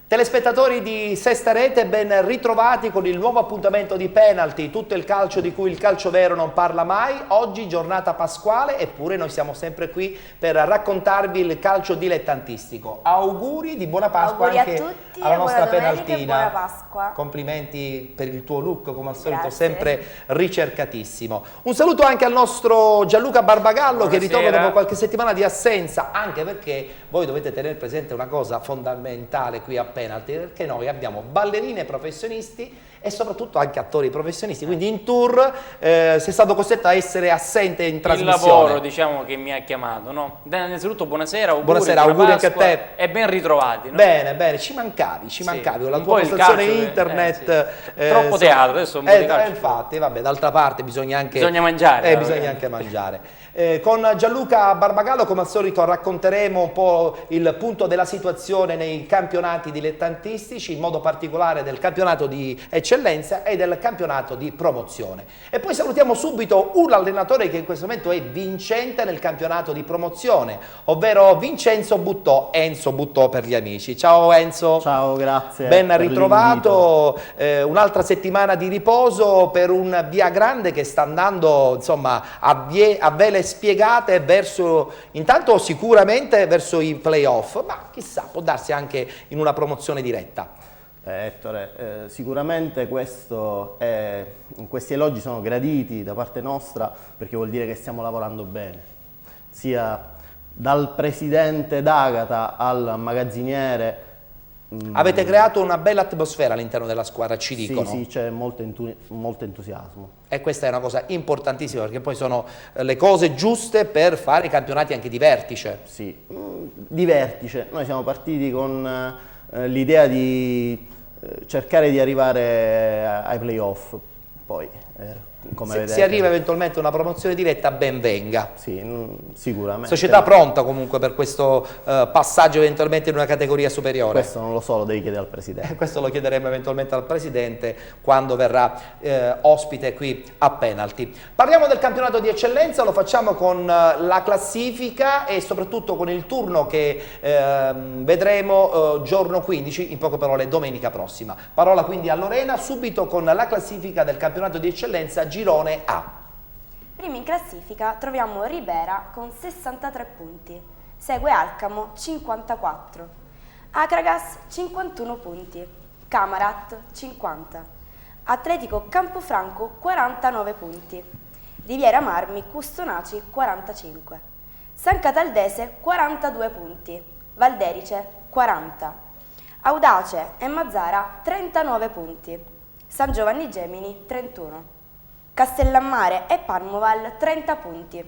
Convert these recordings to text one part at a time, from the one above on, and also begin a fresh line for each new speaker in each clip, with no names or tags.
Telespettatori di Sesta Rete, ben ritrovati con il nuovo appuntamento di Penalty, tutto il calcio di cui il calcio vero non parla mai. Oggi giornata pasquale, eppure noi siamo sempre qui per raccontarvi il calcio dilettantistico. Auguri di buona Pasqua anche
a tutti,
alla nostra
buona domenica
penaltina.
E buona Pasqua.
Complimenti per il tuo look, come al solito,
Grazie.
sempre ricercatissimo. Un saluto anche al nostro Gianluca Barbagallo, che ritorna dopo qualche settimana di assenza, anche perché voi dovete tenere presente una cosa fondamentale qui a Penalty, perché noi abbiamo ballerine professionisti e soprattutto anche attori professionisti, quindi in tour sei stato costretto a essere assente in trasmissione.
Il lavoro, diciamo, che mi ha chiamato, no? Innanzitutto buonasera, auguri,
buonasera, auguri anche a te.
E ben ritrovati, no?
Bene, bene, ci mancavi, con la tua postazione internet.
Troppo teatro, adesso un po' di calcio.
Infatti, vabbè, d'altra parte bisogna anche
mangiare.
Bisogna anche mangiare. Con Gianluca Barbagallo, come al solito, racconteremo un po' il punto della situazione nei campionati dilettantistici, in modo particolare del campionato di eccellenza e del campionato di promozione. E poi salutiamo subito un allenatore che in questo momento è vincente nel campionato di promozione, ovvero Vincenzo Buttò, Enzo Buttò per gli amici. Ciao Enzo.
Ciao, grazie.
Ben ritrovato, un'altra settimana di riposo per un Via Grande che sta andando, insomma, a vele spiegate verso, intanto sicuramente verso i playoff, ma chissà, può darsi anche in una promozione diretta.
Ettore, sicuramente questi elogi sono graditi da parte nostra, perché vuol dire che stiamo lavorando bene, sia dal presidente d'Agata al magazziniere.
Avete creato una bella atmosfera all'interno della squadra, ci dicono.
Sì, c'è molto entusiasmo.
E questa è una cosa importantissima, perché poi sono le cose giuste per fare i campionati anche di vertice.
Sì, di vertice. Noi siamo partiti con l'idea di cercare di arrivare ai playoff, poi come vedete,
se arriva eventualmente una promozione diretta, ben venga.
Sì, sicuramente.
Società pronta comunque per questo passaggio eventualmente in una categoria superiore?
Questo non lo so, lo devi chiedere al Presidente.
Questo lo chiederemo eventualmente al Presidente quando verrà ospite qui a Penalty. Parliamo del campionato di eccellenza, lo facciamo con la classifica e soprattutto con il turno che vedremo giorno 15, in poche parole domenica prossima. Parola quindi a Lorena, subito con la classifica del campionato di eccellenza girone A.
Primi in classifica troviamo Ribera con 63 punti, segue Alcamo 54, Akragas 51 punti, Camarat 50, Atletico Campofranco 49 punti, Riviera Marmi Custonaci 45, San Cataldese 42 punti, Valderice 40, Audace e Mazzara 39 punti, San Giovanni Gemini 31, Castellammare e Parmoval 30 punti,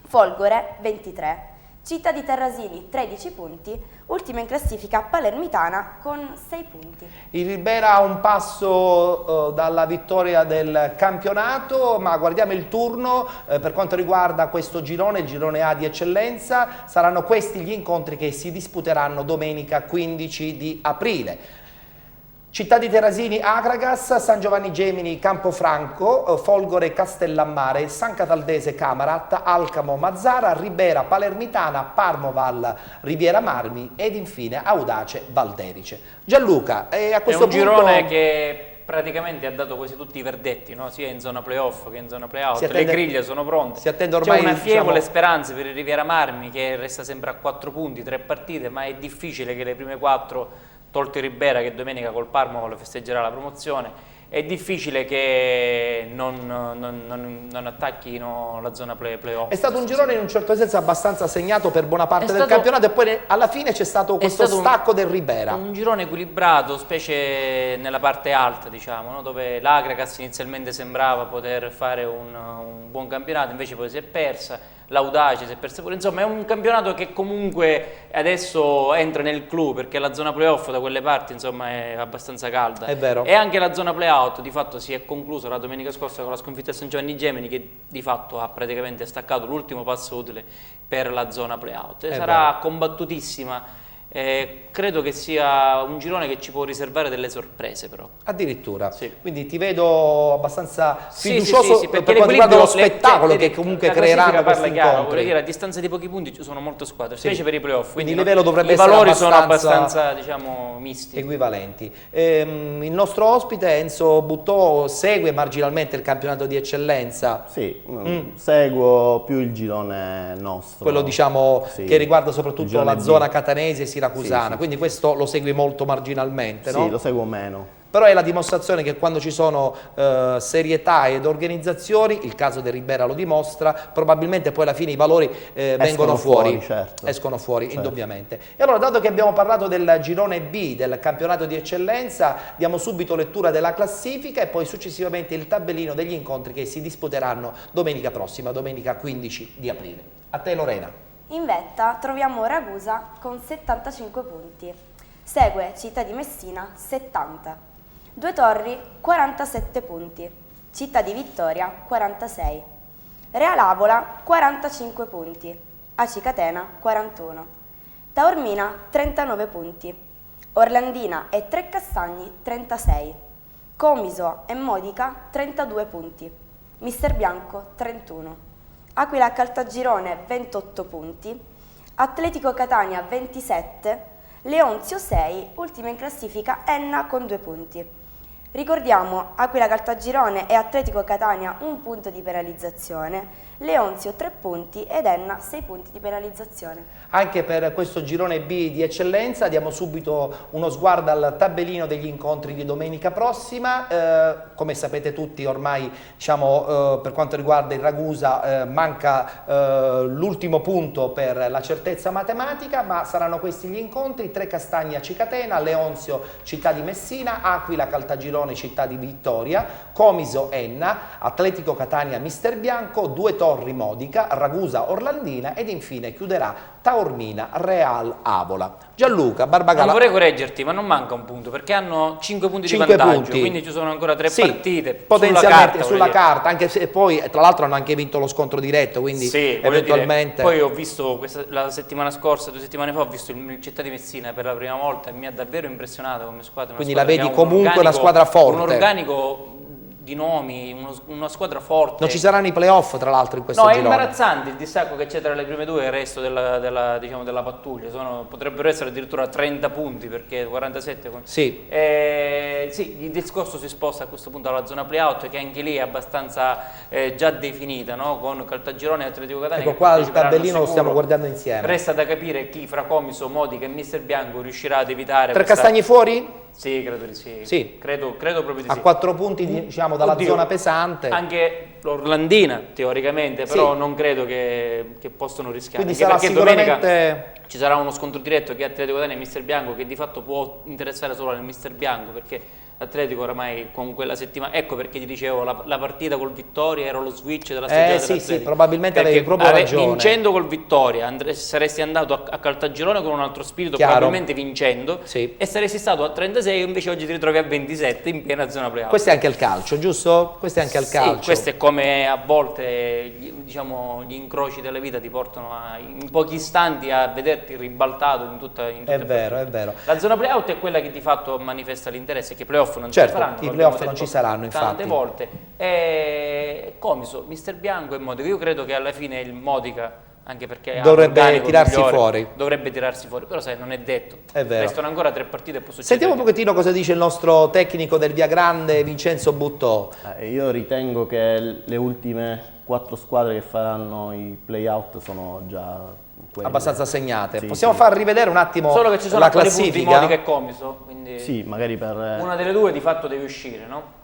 Folgore 23, Città di Terrasini 13 punti, ultima in classifica Palermitana con 6 punti.
Il Ribera ha un passo dalla vittoria del campionato, ma guardiamo il turno per quanto riguarda questo girone, il girone A di eccellenza. Saranno questi gli incontri che si disputeranno domenica 15 di aprile. Città di Terrasini, Akragas, San Giovanni Gemini, Campofranco, Folgore, Castellammare, San Cataldese, Camarat, Alcamo, Mazzara, Ribera, Palermitana, Parmoval, Riviera Marmi ed infine Audace, Valderice. Gianluca, a questo punto...
È un girone che praticamente ha dato quasi tutti i verdetti, no? Sia in zona playoff che in zona playout. Le griglie sono pronte.
Si attende ormai,
c'è una fievole speranza per il Riviera Marmi, che resta sempre a 4 punti, 3 partite, ma è difficile che le prime 4, tolto il Ribera che domenica col Parma festeggerà la promozione, è difficile che non attacchino la zona playoff.
È stato un girone in un certo senso abbastanza segnato per buona parte del campionato e poi alla fine c'è stato questo stacco del Ribera.
Un girone equilibrato, specie nella parte alta, diciamo, no? Dove l'Akragas inizialmente sembrava poter fare un buon campionato, invece poi si è persa. L'Audace si è persa pure, insomma è un campionato che comunque adesso entra nel clou, perché la zona playoff da quelle parti insomma è abbastanza calda.
È vero.
E anche la zona playout di fatto si è conclusa la domenica scorsa con la sconfitta a San Giovanni Gemini, che di fatto ha praticamente staccato l'ultimo passo utile per la zona playout. Sarà combattutissima Credo che sia un girone che ci può riservare delle sorprese, però.
Addirittura,
Sì.
quindi ti vedo abbastanza
Sì,
fiducioso
sì,
per
perché
quanto riguarda lo
l'equilibrio,
spettacolo
vedi,
che comunque
la classifica
creeranno
parla
questi
chiaro,
incontri.
voglio dire, a distanza di pochi punti ci sono molte squadre, specie per i playoff,
Quindi il
no,
livello dovrebbe
i
essere
valori sono
abbastanza
abbastanza, diciamo, misti.
equivalenti. Il nostro ospite Enzo Buttò segue marginalmente il campionato di eccellenza,
Sì, seguo più il girone nostro.
quello diciamo
Sì.
che riguarda
Il
soprattutto
girone
la
B.
zona catanese e siracusana,
Sì, sì,
quindi
sì,
questo lo segui molto marginalmente, no?
Sì, lo seguo meno.
Però è la dimostrazione che quando ci sono serietà ed organizzazioni, il caso del Ribera lo dimostra, probabilmente poi alla fine i valori vengono fuori,
certo.
escono fuori
Certo.
indubbiamente. E allora, dato che abbiamo parlato del girone B, del campionato di eccellenza, diamo subito lettura della classifica e poi successivamente il tabellino degli incontri che si disputeranno domenica prossima, domenica 15 di aprile. A te Lorena.
In vetta troviamo Ragusa con 75 punti, segue Città di Messina 70, Due Torri 47 punti, Città di Vittoria 46, Real Avola 45 punti, Aci Catena 41, Taormina 39 punti, Orlandina e Trecastagni 36, Comiso e Modica 32 punti, Mister Bianco 31, Aquila Caltagirone 28 punti, Atletico Catania 27, Leonzio 6, ultima in classifica Enna con 2 punti. Ricordiamo Aquila Caltagirone e Atletico Catania 1 punto di penalizzazione, Leonzio 3 punti ed Enna 6 punti di penalizzazione.
Anche per questo girone B di eccellenza diamo subito uno sguardo al tabellino degli incontri di domenica prossima. Come sapete tutti ormai, diciamo, per quanto riguarda il Ragusa manca l'ultimo punto per la certezza matematica, ma saranno questi gli incontri: Trecastagni Cicatena, Leonzio Città di Messina, Aquila Caltagirone Città di Vittoria, Comiso Enna, Atletico Catania Mister Bianco, Due Torri Modica, Ragusa Orlandina ed infine chiuderà Taormina Real Avola. Gianluca Barbagala.
Non vorrei correggerti, ma non manca un punto, perché hanno 5 punti
5
di vantaggio,
punti.
quindi ci sono ancora 3
Sì,
partite.
potenzialmente sulla
carta,
carta, anche se poi tra l'altro hanno anche vinto lo scontro diretto, quindi
sì, voglio
eventualmente...
dire, poi ho visto la settimana scorsa, 2 settimane fa, ho visto il Città di Messina per la prima volta e mi ha davvero impressionato come squadra.
Quindi
squadra
la vedi
che ha un
comunque una squadra forte.
Un organico di nomi, una squadra forte.
Non ci saranno i playoff tra l'altro in questo
No, è
girone.
imbarazzante il distacco che c'è tra le prime due e il resto diciamo, della pattuglia. Potrebbero essere addirittura 30 punti, perché 47.
Sì.
Sì, il discorso si sposta a questo punto alla zona playout, che anche lì è abbastanza già definita, no? Con Caltagirone e Atletico Catania.
Ecco
che
qua il
parteciperanno
tabellino lo
sicuro.
stiamo guardando insieme.
Resta da capire chi fra Comiso, Modica e Mister Bianco riuscirà ad evitare
Trecastagni fuori?
Sì, credo di sì.
Sì.
Credo proprio di sì.
A 4 punti diciamo dalla
Oddio,
zona pesante.
Anche l'Orlandina teoricamente, però
Sì.
non credo che possono rischiare.
Quindi
Anche
sarà
perché
sicuramente...
domenica ci sarà uno scontro diretto che è Atletico Catania e Mister Bianco, che di fatto può interessare solo al Mister Bianco, perché l'Atletico oramai con quella settimana, ecco perché ti dicevo la partita col Vittoria era lo switch della stagione
sì,
dell'Atletico.
sì, probabilmente
Perché
avevi proprio ragione.
vincendo col Vittoria saresti andato a Caltagirone con un altro spirito,
Chiaro.
probabilmente vincendo,
Sì.
e saresti stato a 36, invece oggi ti ritrovi a 27 in piena zona playout.
Questo è anche il calcio, giusto? Questo è anche il
Sì,
calcio.
questo è come a volte diciamo, gli incroci della vita ti portano in pochi istanti a vederti ribaltato in tutte
È
le
vero,
partite.
è vero.
La zona playout è quella che di fatto manifesta l'interesse, che i playoff non
Certo,
si faranno.
i
lo
playoff
abbiamo
non ci
detto
saranno,
tante
infatti.
volte. E Comiso, Mister Bianco e Modica. Io credo che alla fine il Modica, anche perché ha
Dovrebbe
l'organico
tirarsi
migliore,
fuori.
dovrebbe tirarsi fuori, però sai, non è detto.
È vero.
Restano ancora 3 partite e può succedere.
Sentiamo un pochettino cosa dice il nostro tecnico del Via Grande, Vincenzo Buttò.
Io ritengo che le ultime 4 squadre che faranno i play-out sono già quelle.
Abbastanza segnate.
Sì,
Possiamo
sì.
far rivedere un attimo
Solo che ci sono
la
alcuni punti
classifica?
Modica e Comiso, quindi
Sì, magari per...
una delle due di fatto deve uscire, no?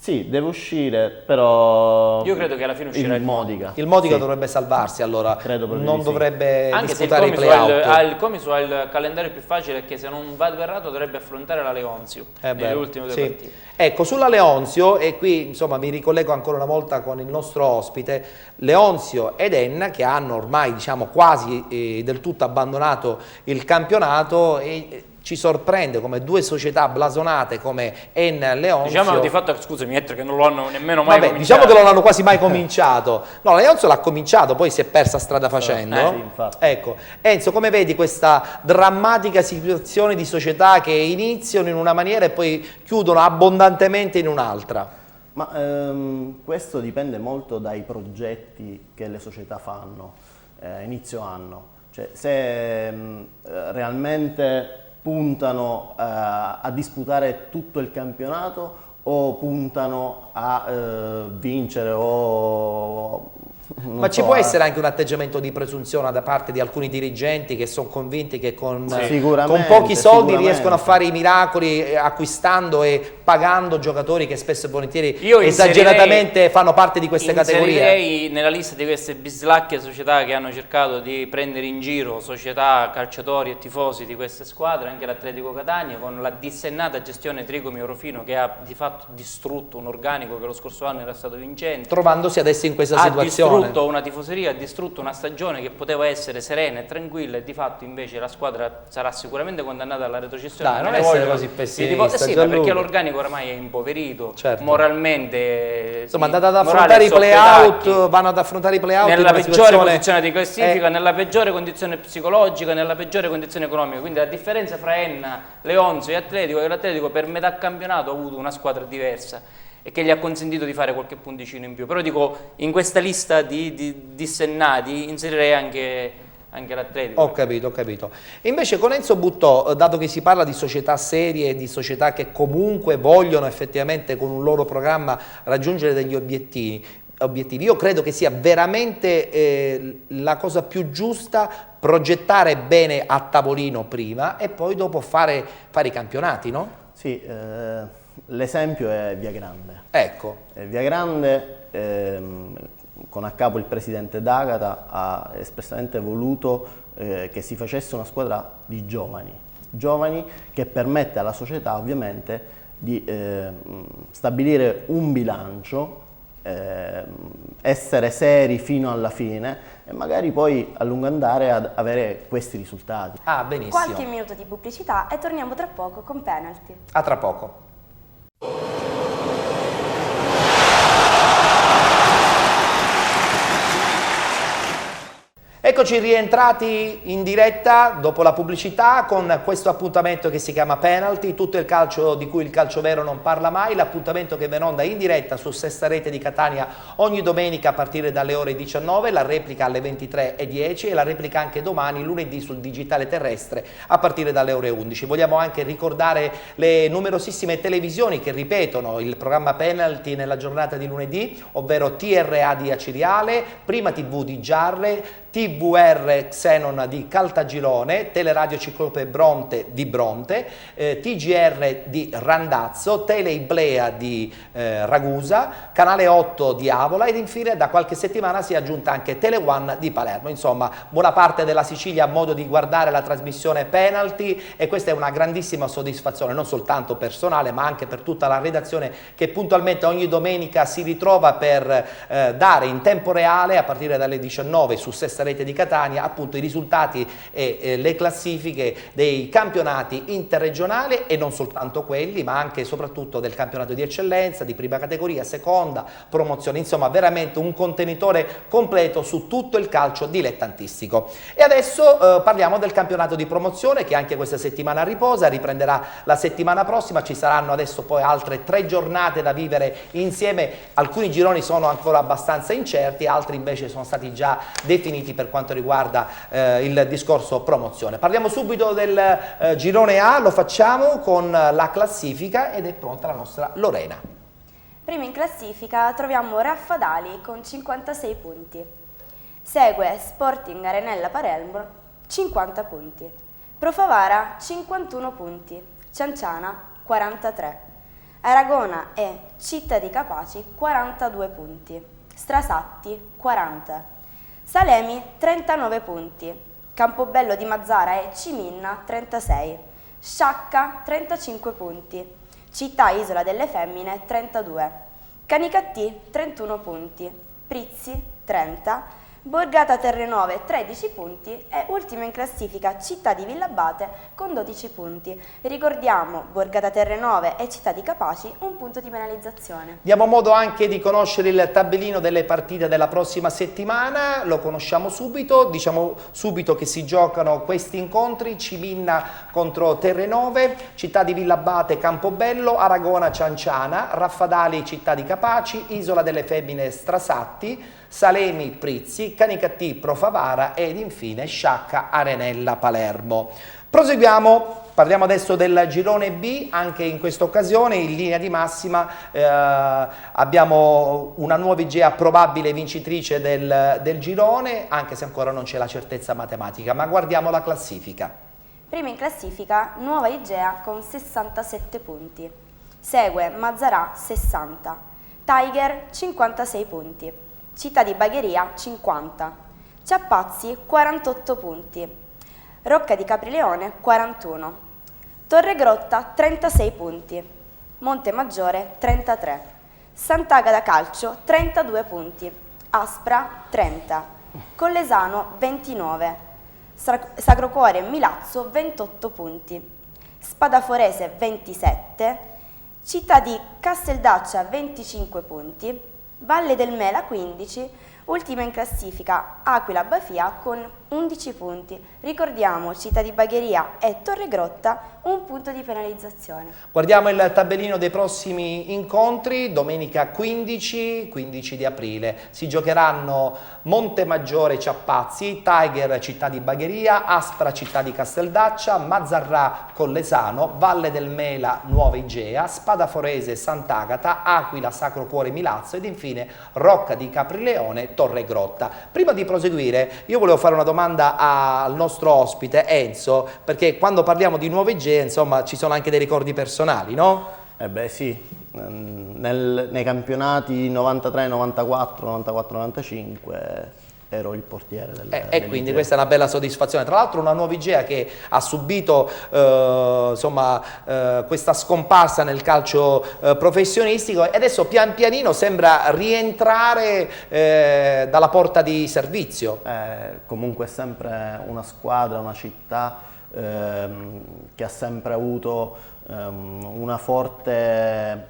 Sì, deve uscire, però...
Io credo che alla fine uscirà
il Modica.
Il Modica
Sì.
dovrebbe salvarsi, allora
Credo proprio
non
di sì.
dovrebbe
Anche se il
disputare i playout.
Comiso ha il calendario più facile, che se non vado errato dovrebbe affrontare la Leonzio nelle ultime 2
sì.
partite.
Ecco, sulla Leonzio, e qui insomma mi ricollego ancora una volta con il nostro ospite, Leonzio ed Enna, che hanno ormai diciamo quasi del tutto abbandonato il campionato, e ci sorprende come due società blasonate come Enna Leonzio.
Diciamo di fatto, scusami, che non lo hanno nemmeno mai cominciato.
Diciamo che non hanno quasi mai cominciato. No, la Leonzio l'ha cominciato, poi si è persa strada facendo.
Sì, infatti.
Ecco, Enzo, come vedi questa drammatica situazione di società che iniziano in una maniera e poi chiudono abbondantemente in un'altra?
Ma questo dipende molto dai progetti che le società fanno, inizio anno. Cioè, se realmente puntano a disputare tutto il campionato o puntano a vincere o...
Ma ci può essere anche un atteggiamento di presunzione da parte di alcuni dirigenti che sono convinti che con pochi soldi riescono a fare i miracoli acquistando e pagando giocatori che spesso e volentieri esageratamente fanno parte di queste categorie?
Inserirei nella lista di queste bislacche società che hanno cercato di prendere in giro società, calciatori e tifosi di queste squadre, anche l'Atletico Catania, con la dissennata gestione Trigomi-Orofino che ha di fatto distrutto un organico che lo scorso anno era stato vincente.
Trovandosi adesso in questa situazione.
Ha distrutto una tifoseria, ha distrutto una stagione che poteva essere serena e tranquilla e di fatto invece la squadra sarà sicuramente condannata alla retrocessione.
Dai, non essere così pessimista,
sì, perché l'organico ormai è impoverito,
certo.
Moralmente.
Insomma, andate ad affrontare i play-out, vanno ad affrontare i play-out
nella peggiore posizione di classifica, nella peggiore condizione psicologica, nella peggiore condizione economica. Quindi la differenza fra Enna, Leonzio e Atletico è che l'Atletico per metà campionato ha avuto una squadra diversa e che gli ha consentito di fare qualche punticino in più. Però dico, in questa lista di dissennati inserirei anche l'Atletico.
Ho capito, ho capito. E invece con Enzo Buttò, dato che si parla di società serie, di società che comunque vogliono effettivamente con un loro programma raggiungere degli obiettivi, io credo che sia veramente la cosa più giusta progettare bene a tavolino prima e poi dopo fare i campionati, no?
Sì, l'esempio è Viagrande.
Ecco.
Viagrande, con a capo il presidente D'Agata, ha espressamente voluto che si facesse una squadra di giovani che permette alla società ovviamente di stabilire un bilancio, essere seri fino alla fine e magari poi a lungo andare ad avere questi risultati.
Ah, benissimo.
Qualche minuto di pubblicità e torniamo tra poco con Penalty.
A tra poco. Eccoci rientrati in diretta dopo la pubblicità con questo appuntamento che si chiama Penalty, tutto il calcio di cui il calcio vero non parla mai, l'appuntamento che va in onda in diretta su Sesta Rete di Catania ogni domenica a partire dalle ore 19, la replica alle 23:10 e la replica anche domani lunedì sul digitale terrestre a partire dalle ore 11. Vogliamo anche ricordare le numerosissime televisioni che ripetono il programma Penalty nella giornata di lunedì, ovvero TRA di Aciriale, Prima TV di Giarre, TVR Xenon di Caltagirone, Teleradio Ciclope Bronte di Bronte, TGR di Randazzo, Tele Iblea di Ragusa, Canale 8 di Avola ed infine da qualche settimana si è aggiunta anche Tele One di Palermo. Insomma, buona parte della Sicilia ha modo di guardare la trasmissione Penalty e questa è una grandissima soddisfazione non soltanto personale ma anche per tutta la redazione che puntualmente ogni domenica si ritrova per dare in tempo reale a partire dalle 19 su Sesta Rete di Catania appunto i risultati e le classifiche dei campionati interregionali e non soltanto quelli ma anche e soprattutto del campionato di eccellenza, di prima categoria, seconda, promozione, insomma veramente un contenitore completo su tutto il calcio dilettantistico. E adesso parliamo del campionato di promozione che anche questa settimana riposa, riprenderà la settimana prossima, ci saranno adesso poi altre 3 giornate da vivere insieme, alcuni gironi sono ancora abbastanza incerti, altri invece sono stati già definiti per quanto riguarda il discorso promozione. Parliamo subito del girone A, lo facciamo con la classifica ed è pronta la nostra Lorena.
Prima in classifica troviamo Raffadali con 56 punti. Segue Sporting Arenella Palermo 50 punti. Profavara 51 punti. Cianciana 43. Aragona e Città di Capaci 42 punti. Strasatti 40. Salemi 39 punti, Campobello di Mazzara e Ciminna 36, Sciacca 35 punti, Città Isola delle Femmine 32, Canicattì 31 punti, Prizzi 30, Borgata Terrenove 13 punti e ultima in classifica Città di Villabate con 12 punti. Ricordiamo Borgata Terrenove e Città di Capaci un punto di penalizzazione.
Diamo modo anche di conoscere il tabellino delle partite della prossima settimana, lo conosciamo subito, diciamo subito che si giocano questi incontri: Ciminna contro Terrenove, Città di Villabate Campobello, Aragona Cianciana, Raffadali Città di Capaci, Isola delle Femmine Strasatti, Salemi Prizzi, Canicattì Profavara ed infine Sciacca Arenella Palermo. Proseguiamo, parliamo adesso del girone B. Anche in questa occasione in linea di massima abbiamo una Nuova Igea probabile vincitrice del girone, anche se ancora non c'è la certezza matematica, ma guardiamo la classifica.
Prima in classifica Nuova Igea con 67 punti, segue Mazzarà 60, Tiger 56 punti, Città di Bagheria 50, Ciappazzi 48 punti, Rocca di Caprileone 41, Torregrotta 36 punti, Montemaggiore 33, Sant'Agata Calcio 32 punti, Aspra 30, Collesano 29, Sacro Cuore Milazzo 28 punti, Spadaforese 27, Città di Casteldaccia 25 punti, Valle del Mela 15, ultima in classifica Aquila Bafia con 11 punti. Ricordiamo Città di Bagheria e Torregrotta un punto di penalizzazione.
Guardiamo il tabellino dei prossimi incontri. Domenica 15 di aprile si giocheranno Montemaggiore Ciappazzi, Tiger Città di Bagheria, Aspra Città di Casteldaccia, Mazzarrà Collesano, Valle del Mela Nuova Igea, Spadaforese Sant'Agata, Aquila Sacro Cuore Milazzo ed infine Rocca di Caprileone Torregrotta. Prima di proseguire io volevo fare una domanda al nostro ospite Enzo, perché quando parliamo di Nuova Igea insomma ci sono anche dei ricordi personali, no?
Beh sì, nei campionati 93, 94, 94, 95 ero il portiere
e quindi questa è una bella soddisfazione. Tra l'altro una Nuova Igea che ha subito questa scomparsa nel calcio professionistico e adesso pian pianino sembra rientrare dalla porta di servizio.
Comunque è sempre una squadra, una città che ha sempre avuto una forte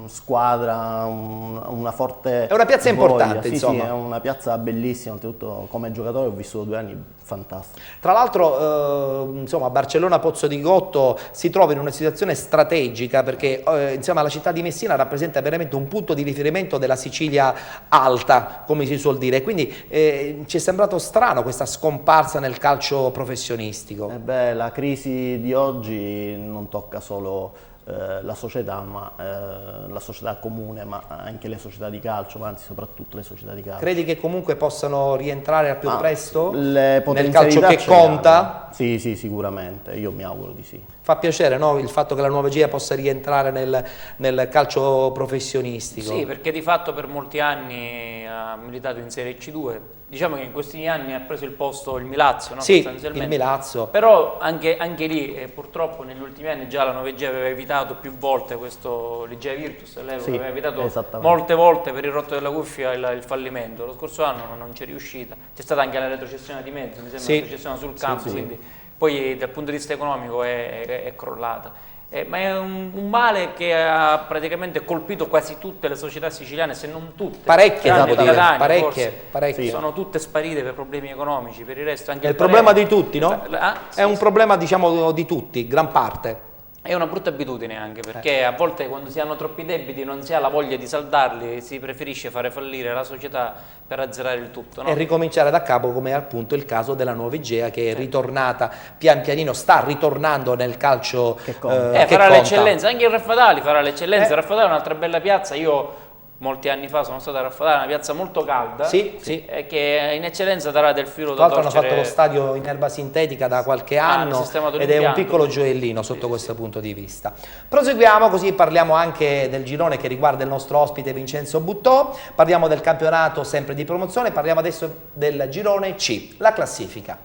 squadra, una forte
è una piazza
voglia.
importante,
sì,
insomma.
Sì, è una piazza bellissima, oltretutto come giocatore ho vissuto 2 anni fantastici.
Tra l'altro insomma Barcellona Pozzo di Gotto si trova in una situazione strategica perché insieme alla città di Messina rappresenta veramente un punto di riferimento della Sicilia alta, come si suol dire, quindi ci è sembrato strano questa scomparsa nel calcio professionistico.
La crisi di oggi non tocca solo la società, ma la società comune, ma anche le società di calcio, ma anzi soprattutto le società di calcio.
Credi che comunque possano rientrare al più presto
nel
calcio che conta?
Sì, sì, sicuramente, io mi auguro di sì.
Fa piacere, no? Il fatto che la Nuova Igea possa rientrare nel calcio professionistico.
Sì, perché di fatto per molti anni ha militato in Serie C2. Diciamo che in questi anni ha preso il posto il Milazzo, no?
Sì, il Milazzo.
Però anche lì purtroppo negli ultimi anni già la Nuova Igea aveva evitato più volte questo l'Igea Virtus,
Sì,
aveva evitato
esattamente.
molte volte per il rotto della cuffia il fallimento. Lo scorso anno non c'è riuscita, c'è stata anche la retrocessione di mezzo, mi sembra,
Sì.
la retrocessione sul campo, quindi poi dal punto di vista economico è crollata. Ma è un male che ha praticamente colpito quasi tutte le società siciliane, se non tutte.
Parecchie,
Tranne
devo dire,
Catania,
parecchie.
Sono tutte sparite per problemi economici, per il resto anche
È il problema di
Palermo.
tutti, no?
Sì,
è un problema, diciamo, di tutti, gran parte.
È una brutta abitudine anche perché a volte quando si hanno troppi debiti non si ha la voglia di saldarli, si preferisce fare fallire la società per azzerare il tutto, no?
E ricominciare da capo, come appunto il caso della Nuova Igea che è ritornata pian pianino, sta ritornando nel calcio che
farà
conta.
l'eccellenza, anche il Raffadali farà l'eccellenza. Raffadali è un'altra bella piazza, io molti anni fa sono stato a Raffadali, una piazza molto calda,
Sì.
che in eccellenza darà del filo
Tra
da
l'altro hanno
torcere.
fatto lo stadio in erba sintetica da qualche anno
sistemato
ed è un
l'impianto.
piccolo gioiellino sotto questo punto di vista. Proseguiamo, così parliamo anche del girone che riguarda il nostro ospite Vincenzo Buttò, parliamo del campionato sempre di promozione, parliamo adesso del girone C, la classifica.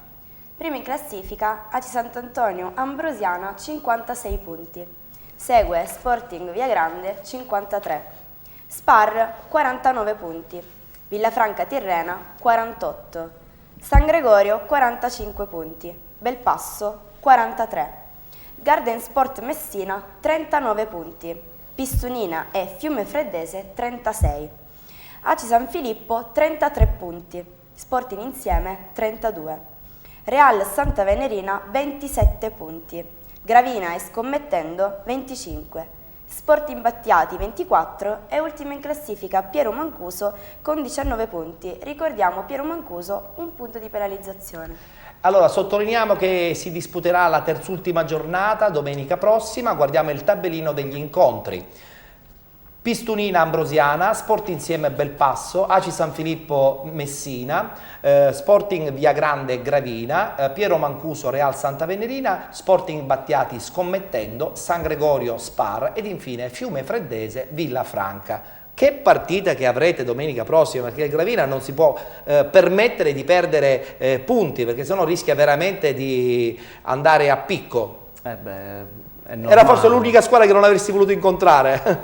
Prima in classifica Aci Sant'Antonio Ambrosiana 56 punti, segue Sporting Via Grande 53, Spar 49 punti, Villafranca Tirrena 48, San Gregorio 45 punti, Belpasso 43, Garden Sport Messina 39 punti, Pistunina e Fiume Freddese 36, Aci San Filippo 33 punti, Sporting Insieme 32, Real Santa Venerina 27 punti, Gravina e Scommettendo 25, Sporting Battiati 24 e ultimo in classifica Piero Mancuso con 19 punti. Ricordiamo Piero Mancuso un punto di penalizzazione.
Allora, sottolineiamo che si disputerà la terzultima giornata domenica prossima, guardiamo il tabellino degli incontri. Pistunina Ambrosiana, Sport Insieme Belpasso, Aci San Filippo Messina, Sporting Via Grande Gravina, Piero Mancuso Real Santa Venerina, Sporting Battiati Scommettendo, San Gregorio Spar ed infine Fiume Freddese Villafranca. Che partita che avrete domenica prossima, perché il Gravina non si può permettere di perdere punti, perché sennò rischia veramente di andare a picco. Era forse l'unica squadra che non avresti voluto incontrare.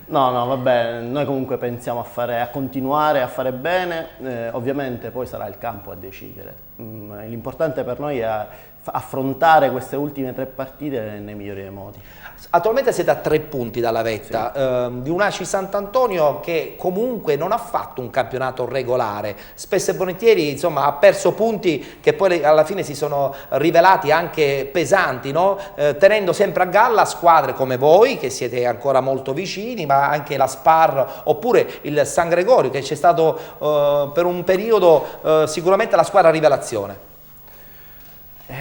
No, vabbè, noi comunque pensiamo a continuare a fare bene, ovviamente poi sarà il campo a decidere. L'importante per noi è affrontare queste ultime 3 partite nei migliori dei modi.
Attualmente siete a 3 punti dalla vetta, di un Aci Sant'Antonio che comunque non ha fatto un campionato regolare, spesso e volentieri insomma, ha perso punti che poi alla fine si sono rivelati anche pesanti, no? Tenendo sempre a galla squadre come voi che siete ancora molto vicini, ma anche la Spar oppure il San Gregorio che c'è stato per un periodo sicuramente la squadra rivelazione.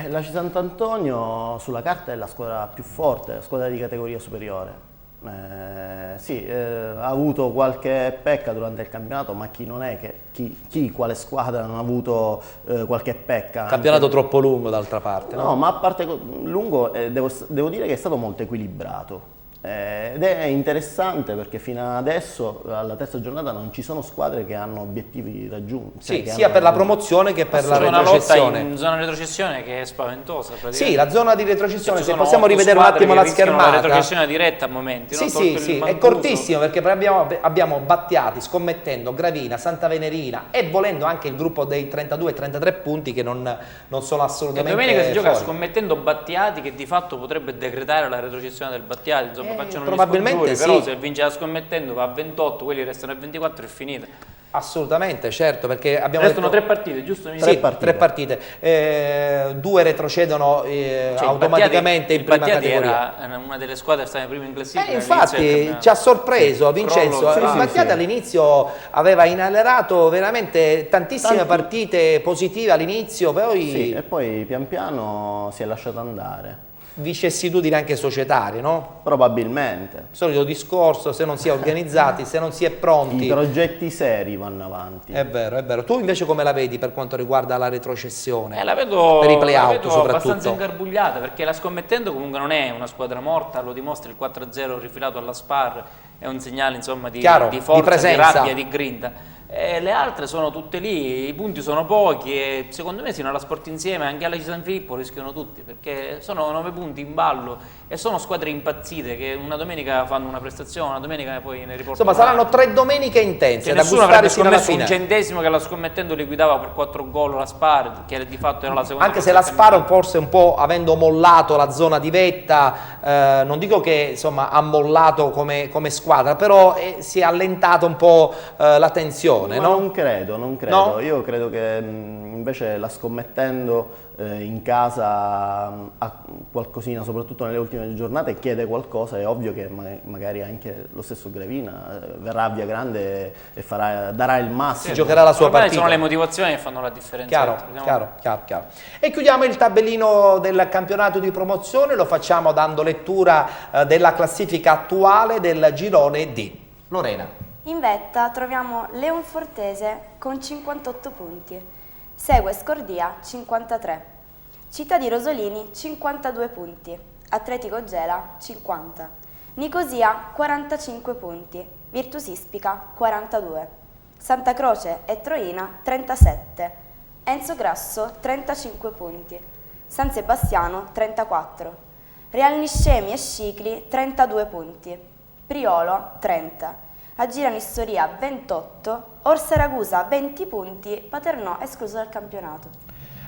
L'Aci Sant'Antonio sulla carta è la squadra più forte, la squadra di categoria superiore. Sì, ha avuto qualche pecca durante il campionato, ma chi non è quale squadra non ha avuto qualche pecca?
Campionato troppo lungo d'altra parte.
No, ma a parte lungo, devo dire che è stato molto equilibrato. Ed è interessante perché fino adesso, alla terza giornata, non ci sono squadre che hanno obiettivi raggiunti.
Sì, sia per la promozione che per la retrocessione.
Una lotta in zona retrocessione che è spaventosa.
Sì, la zona di retrocessione, se possiamo rivedere un attimo la schermata.
La retrocessione diretta a momenti.
Sì, è cortissimo perché abbiamo Battiati, Scommettendo, Gravina, Santa Venerina e volendo anche il gruppo dei 32-33 punti che non sono assolutamente fuori.
Domenica si gioca Scommettendo Battiati che di fatto potrebbe decretare la retrocessione del Battiati, insomma. Facciano
probabilmente sì.
Però se vince la Scommettendo va a 28, quelli restano a 24 e finita.
Assolutamente, certo, perché abbiamo
restano 3 partite, giusto?
Sì, 3 partite. 2 retrocedono automaticamente in prima categoria.
Era una delle squadre che stava prima in classifica.
Infatti ci ha sorpreso Vincenzo. Il Battiati all'inizio aveva inalerato veramente tantissime partite positive all'inizio, poi...
Sì, e poi pian piano si è lasciato andare.
Vicissitudini anche societarie, no?
Probabilmente.
Solito discorso, se non si è organizzati, se non si è pronti.
I progetti seri vanno avanti.
È vero, è vero. Tu invece come la vedi per quanto riguarda la retrocessione?
La vedo,
per i play-out soprattutto.
Abbastanza ingarbugliata, perché la Scommettendo comunque non è una squadra morta, lo dimostra il 4-0 rifilato alla Spar, è un segnale insomma di forza,
presenza,
di rabbia, di grinta. Le altre sono tutte lì, i punti sono pochi e secondo me sino alla Sport Insieme anche alla San Filippo rischiano tutti perché sono 9 punti in ballo e sono squadre impazzite che una domenica fanno una prestazione, una domenica poi ne riportano.
Insomma saranno 3 domeniche intense, da
nessuno avrebbe
fino alla fine.
Un centesimo che la Scommettendo liquidava per 4 gol la Spar, che di fatto era la seconda.
Anche se la Spar forse un po' avendo mollato la zona di vetta, non dico che insomma ha mollato come squadra, però si è allentata un po' la tensione.
Ma
no?
Non credo.
No?
Io credo che invece la Scommettendo in casa ha qualcosina, soprattutto nelle ultime giornate, chiede qualcosa. È ovvio che magari anche lo stesso Gravina verrà a Via Grande e darà il massimo.
Giocherà la sua partita.
Sono le motivazioni che fanno la differenza.
Chiaro. E chiudiamo il tabellino del campionato di promozione, lo facciamo dando lettura della classifica attuale del girone D. Lorena.
In vetta troviamo Leonfortese con 58 punti, segue Scordia 53, Città di Rosolini 52 punti, Atletico Gela 50, Nicosia 45 punti, Virtus Ispica 42, Santa Croce e Troina 37, Enzo Grasso 35 punti, San Sebastiano 34, Real Niscemi e Scicli 32 punti, Priolo 30, Agira Nissoria 28, Orsa Ragusa 20 punti, Paternò escluso dal campionato.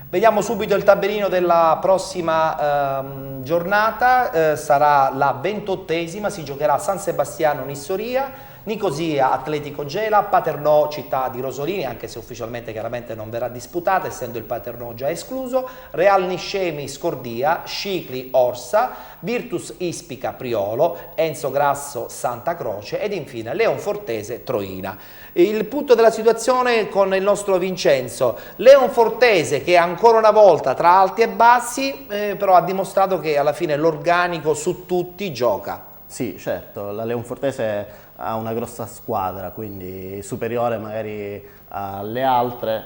Vediamo subito il tabellino della prossima giornata, sarà la 28esima, si giocherà a San Sebastiano Nissoria, Nicosia Atletico Gela, Paternò Città di Rosolini, anche se ufficialmente chiaramente non verrà disputata essendo il Paternò già escluso, Real Niscemi Scordia, Scicli Orsa, Virtus Ispica Priolo, Enzo Grasso Santa Croce ed infine Leonfortese Troina. Il punto della situazione con il nostro Vincenzo, Leonfortese che ancora una volta tra alti e bassi però ha dimostrato che alla fine l'organico su tutti gioca.
Sì, certo, la Leonfortese ha una grossa squadra, quindi superiore magari alle altre,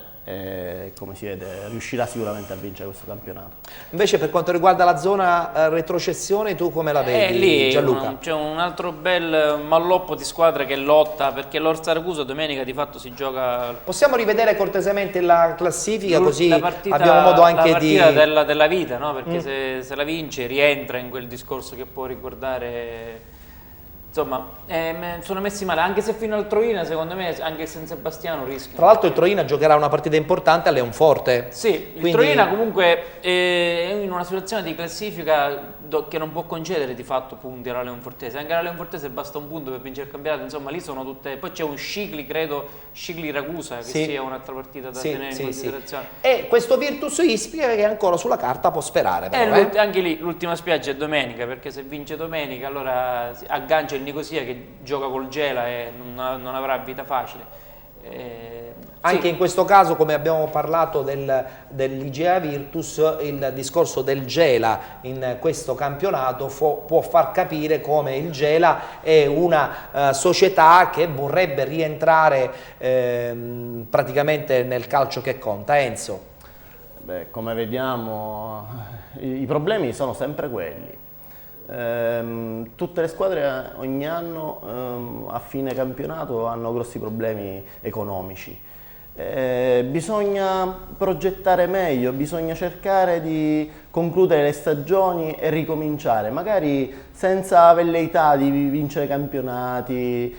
come si vede riuscirà sicuramente a vincere questo campionato.
Invece per quanto riguarda la zona retrocessione, tu come la vedi,
Lì
Gianluca?
c'è un altro bel malloppo di squadra che lotta, perché l'Orsa Ragusa domenica di fatto si gioca...
Possiamo rivedere cortesemente la classifica così
la partita,
abbiamo modo anche
la
di...
partita della vita, no? Perché se la vince rientra in quel discorso che può ricordare... Insomma, sono messi male, anche se fino al Troina, secondo me, anche il San Sebastiano rischia.
Tra l'altro il Troina giocherà una partita importante a Leonforte.
Sì, il
Quindi...
Troina comunque è in una situazione di classifica che non può concedere di fatto punti alla Leonfortese. Anche alla Leonfortese basta un punto per vincere il campionato, insomma lì sono tutte... Poi c'è un Scicli, credo, Scicli Ragusa, che sia un'altra partita da tenere in considerazione.
E questo Virtus Ispica che ancora sulla carta può sperare. Però,
Anche lì l'ultima spiaggia è domenica, perché se vince domenica allora aggancia il Nicosia che gioca col Gela e non avrà vita facile.
Anche in questo caso, come abbiamo parlato dell'Igea Virtus, il discorso del Gela in questo campionato può far capire come il Gela è una società che vorrebbe rientrare praticamente nel calcio che conta. Enzo?
Beh, come vediamo i problemi sono sempre quelli. Tutte le squadre ogni anno a fine campionato hanno grossi problemi economici. Bisogna progettare meglio, bisogna cercare di concludere le stagioni e ricominciare, magari senza velleità di vincere campionati,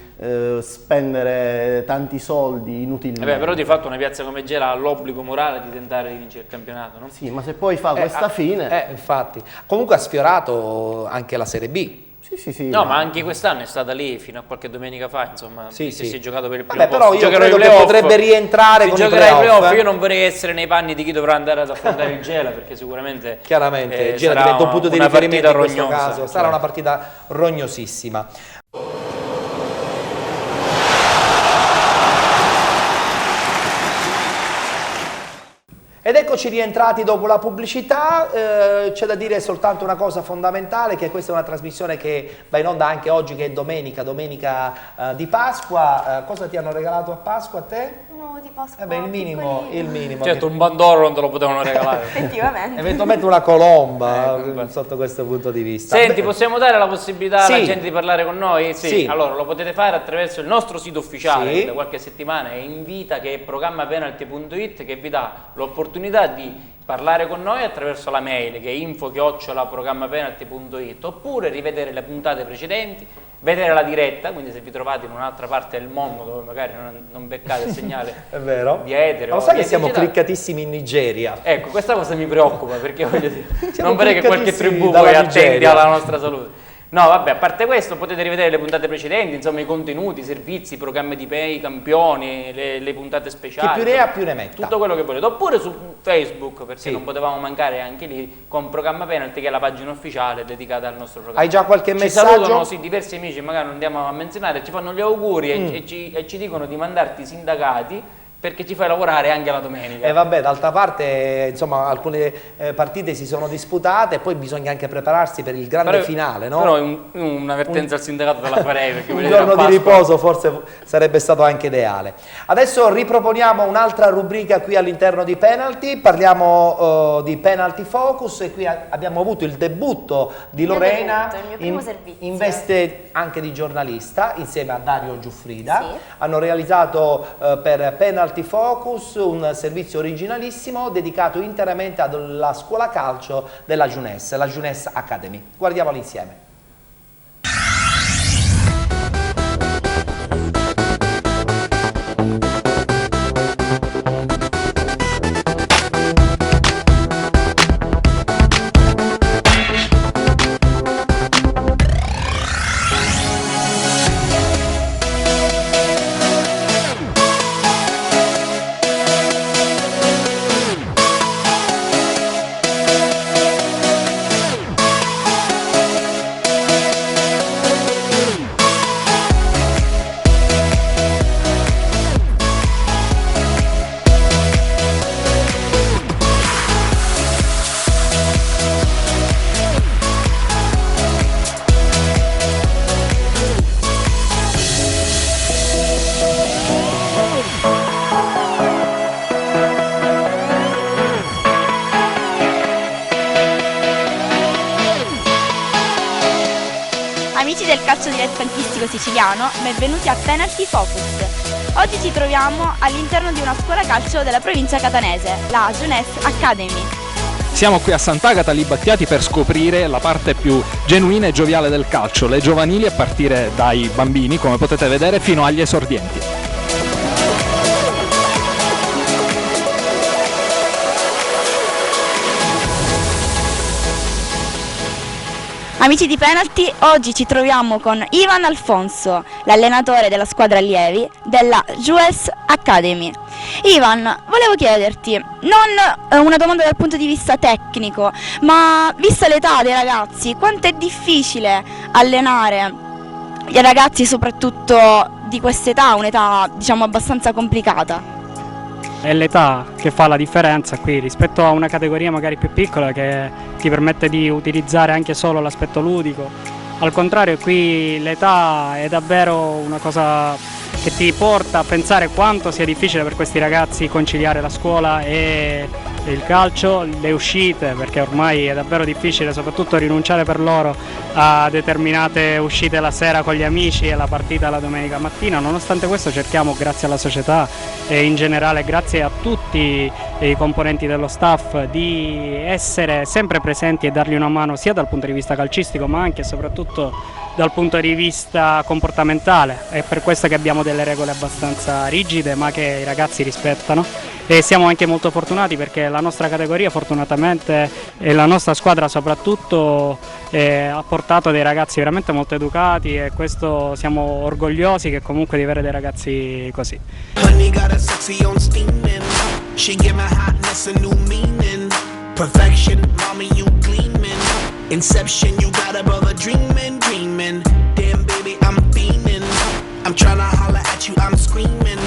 spendere tanti soldi inutilmente.
Però di fatto una piazza come Gela ha l'obbligo morale di tentare di vincere il campionato, no?
Sì, ma se poi fa questa fine...
infatti. Comunque ha sfiorato anche la Serie B.
Sì,
no, ma anche quest'anno è stata lì fino a qualche domenica fa, insomma, si è giocato per il primo
però
posto.
io credo che potrebbe rientrare con i playoff.
Io non vorrei essere nei panni di chi dovrà andare ad affrontare il Gela, perché sicuramente
chiaramente il Gela diventa un punto di riferimento in questo caso, sarà una partita rognosissima. Ed eccoci rientrati dopo la pubblicità, c'è da dire soltanto una cosa fondamentale, che questa è una trasmissione che va in onda anche oggi, che è domenica di Pasqua. Cosa ti hanno regalato a Pasqua a te?
Un uovo di Pasqua
Il minimo.
Certo, un Bandoro non te lo potevano regalare.
Effettivamente.
Eventualmente una colomba, sotto questo punto di vista.
Senti, possiamo dare la possibilità alla gente di parlare con noi?
Sì.
Allora, lo potete fare attraverso il nostro sito ufficiale, che da qualche settimana è in vita, che è programmapenalty.it, che vi dà l'opportunità di parlare con noi attraverso la mail, che è info@programmapenalty.it, oppure rivedere le puntate precedenti, vedere la diretta, quindi se vi trovate in un'altra parte del mondo dove magari non beccate il segnale
è vero.
di etere.
Ma lo sai che siamo cliccatissimi in Nigeria?
Ecco, questa cosa mi preoccupa, perché voglio dire,
Siamo
non vorrei che qualche tribù poi attenti alla nostra salute. No, vabbè, a parte questo potete rivedere le puntate precedenti, insomma i contenuti, i servizi, i programmi di pay, i campioni, le puntate speciali.
Chi più ne ha più ne metta.
Tutto quello che volete. Oppure su Facebook, perché non potevamo mancare anche lì, con Programma Penalty, che è la pagina ufficiale dedicata al nostro programma.
Hai già qualche messaggio?
Ci salutano diversi amici, magari non andiamo a menzionare, ci fanno gli auguri e ci dicono di mandarti i sindacati, perché ci fai lavorare anche la domenica.
E vabbè, d'altra parte, insomma, alcune partite si sono disputate e poi bisogna anche prepararsi per il grande finale, no?
Però un'avvertenza al sindacato te la farei, perché
un giorno di riposo forse sarebbe stato anche ideale. Adesso riproponiamo un'altra rubrica qui all'interno di Penalty, parliamo di Penalty Focus, e qui abbiamo avuto il debutto di Lorena
il mio primo servizio.
in veste anche di giornalista, insieme a Dario Giuffrida.
Sì.
Hanno realizzato per Penalty Focus un servizio originalissimo dedicato interamente alla scuola calcio della Jeunesse, la Jeunesse Academy. Guardiamolo insieme.
Amici del calcio dilettantistico siciliano, benvenuti a Penalty Focus. Oggi ci troviamo all'interno di una scuola calcio della provincia catanese, la Jeunesse Academy.
Siamo qui a Sant'Agata Libattiati per scoprire la parte più genuina e gioviale del calcio, le giovanili a partire dai bambini, come potete vedere, fino agli esordienti.
Amici di Penalty, oggi ci troviamo con Ivan Alfonso, l'allenatore della squadra allievi della Jeunesse Academy. Ivan, volevo chiederti, non una domanda dal punto di vista tecnico, ma vista l'età dei ragazzi, quanto è difficile allenare i ragazzi soprattutto di quest'età, un'età diciamo abbastanza complicata?
È l'età che fa la differenza qui rispetto a una categoria magari più piccola che ti permette di utilizzare anche solo l'aspetto ludico. Al contrario, qui l'età è davvero una cosa che ti porta a pensare quanto sia difficile per questi ragazzi conciliare la scuola e il calcio, le uscite, perché ormai è davvero difficile soprattutto rinunciare per loro a determinate uscite la sera con gli amici e la partita la domenica mattina. Nonostante questo cerchiamo, grazie alla società e in generale grazie a tutti i componenti dello staff, di essere sempre presenti e dargli una mano sia dal punto di vista calcistico ma anche e soprattutto dal punto di vista comportamentale. È per questo che abbiamo delle regole abbastanza rigide ma che i ragazzi rispettano, e siamo anche molto fortunati perché la nostra categoria fortunatamente e la nostra squadra soprattutto ha portato dei ragazzi veramente molto educati, e questo siamo orgogliosi che comunque di avere dei ragazzi così.
Inception, you got a brother dreaming, dreaming. Damn baby, I'm fiending. I'm tryna holler at you, I'm screaming.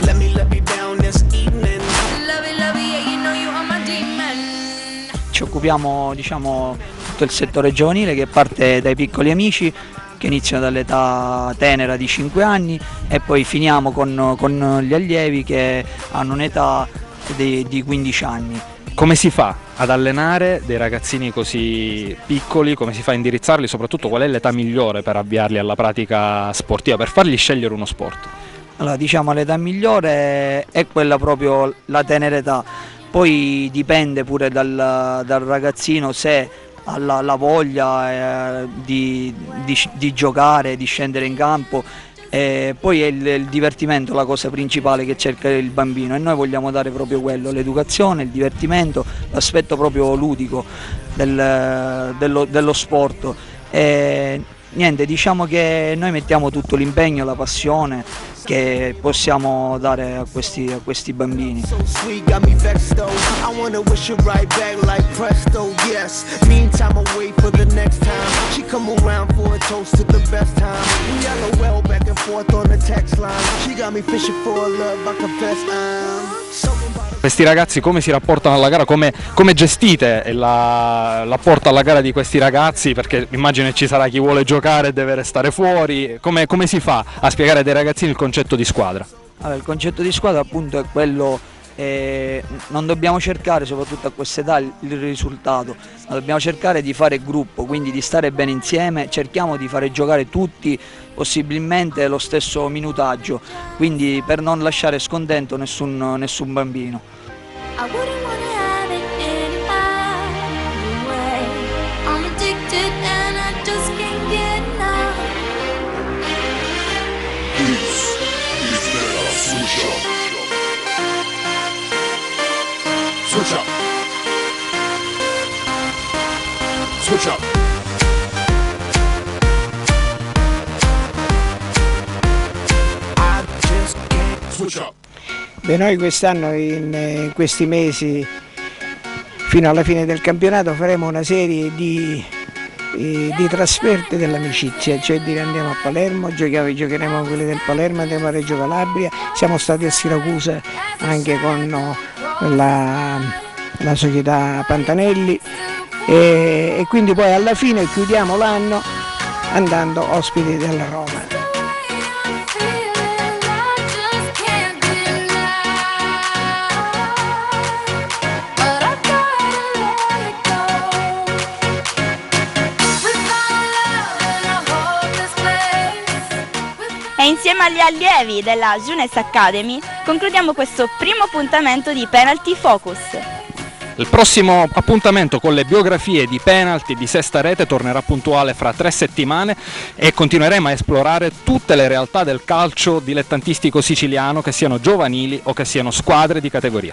Let me love you down this evening. Love it, yeah, you know you are my demon.
Ci occupiamo, diciamo, tutto il settore giovanile che parte dai piccoli amici che iniziano dall'età tenera di 5 anni e poi finiamo con gli allievi che hanno un'età di 15 anni.
Come si fa ad allenare dei ragazzini così piccoli, come si fa a indirizzarli, soprattutto qual è l'età migliore per avviarli alla pratica sportiva, per fargli scegliere uno sport?
Allora, diciamo l'età migliore è quella proprio la tenera età, poi dipende pure dal ragazzino se ha la voglia di giocare, di scendere in campo. Poi è il divertimento la cosa principale che cerca il bambino, e noi vogliamo dare proprio quello, l'educazione, il divertimento, l'aspetto proprio ludico dello sport. Niente, diciamo che noi mettiamo tutto l'impegno, la passione che possiamo dare a questi bambini.
Questi ragazzi come si rapportano alla gara, come gestite l'apporto alla gara di questi ragazzi, perché immagino che ci sarà chi vuole giocare e deve restare fuori, come si fa a spiegare ai ragazzini il concetto di squadra?
Allora, il concetto di squadra appunto è quello, non dobbiamo cercare soprattutto a quest'età il risultato, ma dobbiamo cercare di fare gruppo, quindi di stare bene insieme, cerchiamo di fare giocare tutti possibilmente lo stesso minutaggio, quindi per non lasciare scontento nessun bambino.
I wouldn't wanna have it any other way. I'm addicted and I just can't get enough.
This is the Switch Up. Switch Up. Switch Up. I just can't switch up.
Beh, noi quest'anno in questi mesi fino alla fine del campionato faremo una serie di trasferte dell'amicizia, cioè andiamo a Palermo, giocheremo con quelli del Palermo, andiamo a Reggio Calabria, siamo stati a Siracusa anche con la società Pantanelli e quindi poi alla fine chiudiamo l'anno andando ospiti della Roma.
With my love and a
E insieme agli allievi della Jeunesse Academy concludiamo questo primo appuntamento di Penalty Focus.
Il prossimo appuntamento con le biografie di penalty di Sesta Rete tornerà puntuale fra 3 settimane e continueremo a esplorare tutte le realtà del calcio dilettantistico siciliano, che siano giovanili o che siano squadre di categoria.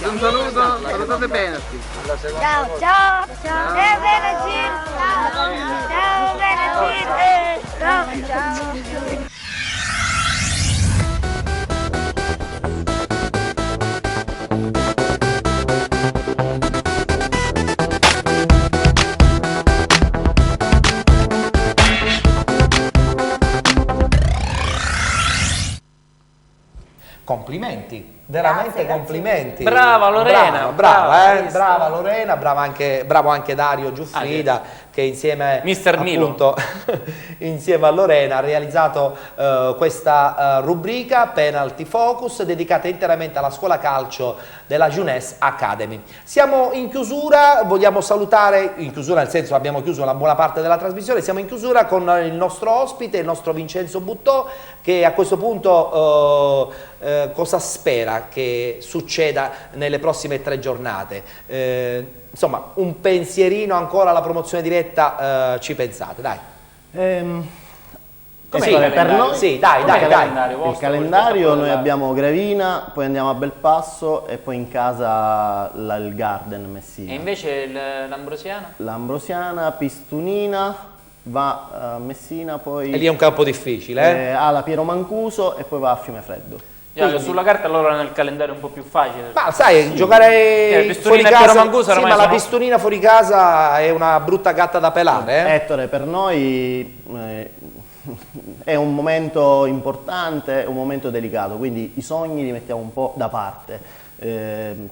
Un saluto, salutate penalty.
Ciao, ciao, ciao. Penalty. Ciao, Penalty. Ciao, ciao.
Complimenti, veramente complimenti.
Brava Lorena,
brava Lorena, bravo anche Dario Giuffrida, che insieme
Mister
appunto, insieme a Lorena ha realizzato questa rubrica Penalty Focus dedicata interamente alla scuola calcio della Jeunesse Academy. Siamo in chiusura, vogliamo salutare, in chiusura nel senso abbiamo chiuso una buona parte della trasmissione, siamo in chiusura con il nostro ospite, il nostro Vincenzo Buttò, che a questo punto cosa spera che succeda nelle prossime 3 giornate. Insomma, un pensierino ancora alla promozione diretta, ci pensate, dai.
Sì, per noi,
sì, dai.
Il calendario noi abbiamo Gravina, poi andiamo a Belpasso e poi in casa il Garden Messina.
E invece l'Ambrosiana?
L'Ambrosiana, Pistunina, va a Messina, poi...
E lì è un campo difficile,
ha la Piero Mancuso e poi va a Fiumefreddo.
Sulla carta allora nel calendario è un po' più facile.
Ma sai, giocare fuori casa, sì, ma la pistonina fuori casa è una brutta gatta da pelare.
Ettore, per noi è un momento importante, un momento delicato, quindi i sogni li mettiamo un po' da parte.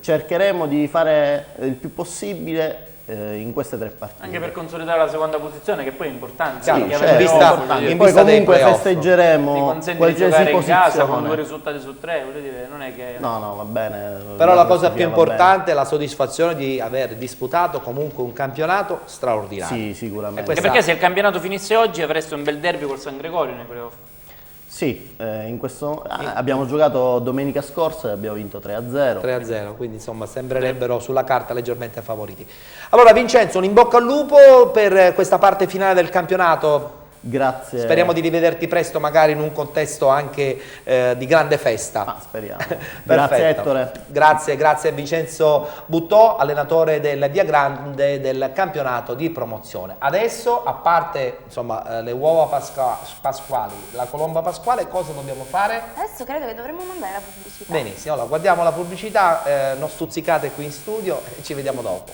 Cercheremo di fare il più possibile in queste 3 partite.
Anche per consolidare la seconda posizione, che poi è importante.
Chiaro,
e poi comunque festeggeremo qualsiasi
in casa con
posizione.
2 risultati su 3, voglio dire, non è che...
No, va bene.
Però la cosa più importante è la soddisfazione di aver disputato comunque un campionato straordinario.
Sì, sicuramente.
Anche perché se il campionato finisse oggi avreste un bel derby col San Gregorio nei playoff.
Sì, abbiamo giocato domenica scorsa e abbiamo vinto 3-0.
3-0, quindi insomma sembrerebbero sulla carta leggermente favoriti. Allora Vincenzo, un in bocca al lupo per questa parte finale del campionato.
Grazie.
Speriamo di rivederti presto, magari in un contesto anche di grande festa.
Speriamo. Grazie Ettore.
Grazie Vincenzo Buttò, allenatore del Via Grande del campionato di promozione. Adesso, a parte insomma le uova pasquali, la colomba pasquale, cosa dobbiamo fare?
Adesso credo che dovremmo mandare la pubblicità.
Benissimo, allora guardiamo la pubblicità, non stuzzicate qui in studio e ci vediamo dopo.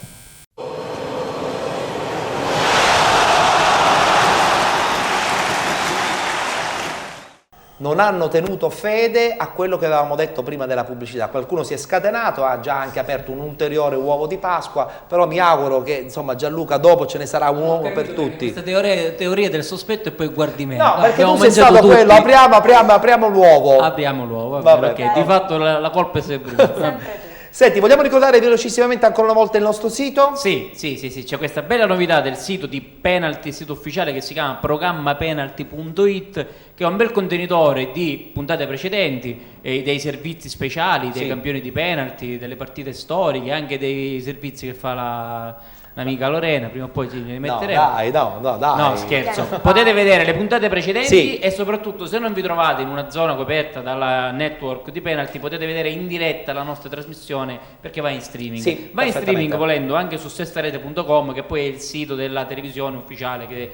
Non hanno tenuto fede a quello che avevamo detto prima della pubblicità. Qualcuno si è scatenato, ha già anche aperto un ulteriore uovo di Pasqua, però mi auguro che insomma Gianluca dopo ce ne sarà un uovo per tutti.
Questa teoria del sospetto e poi guardi me.
No, perché tu sei stato quello, apriamo l'uovo.
Apriamo l'uovo, vabbè. Ok, di fatto la colpa è sempre
Senti, vogliamo ricordare velocissimamente ancora una volta il nostro sito?
Sì, c'è questa bella novità del sito di Penalty, sito ufficiale che si chiama programmapenalty.it, che è un bel contenitore di puntate precedenti, dei servizi speciali, dei campioni di penalty, delle partite storiche, anche dei servizi che fa l'amica Lorena, prima o poi ci metteremo.
Dai.
No, scherzo. Potete vedere le puntate precedenti e soprattutto se non vi trovate in una zona coperta dalla network di penalty potete vedere in diretta la nostra trasmissione perché va in streaming.
Sì,
va in streaming volendo anche su sestarete.com, che poi è il sito della televisione ufficiale che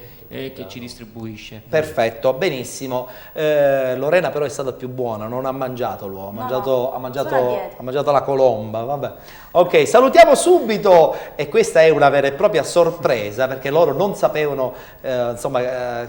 ci distribuisce.
Perfetto, benissimo. Lorena però è stata più buona, non ha mangiato l'uovo, ha mangiato la colomba, vabbè. Ok, salutiamo subito, e questa è una vera e propria sorpresa perché loro non sapevano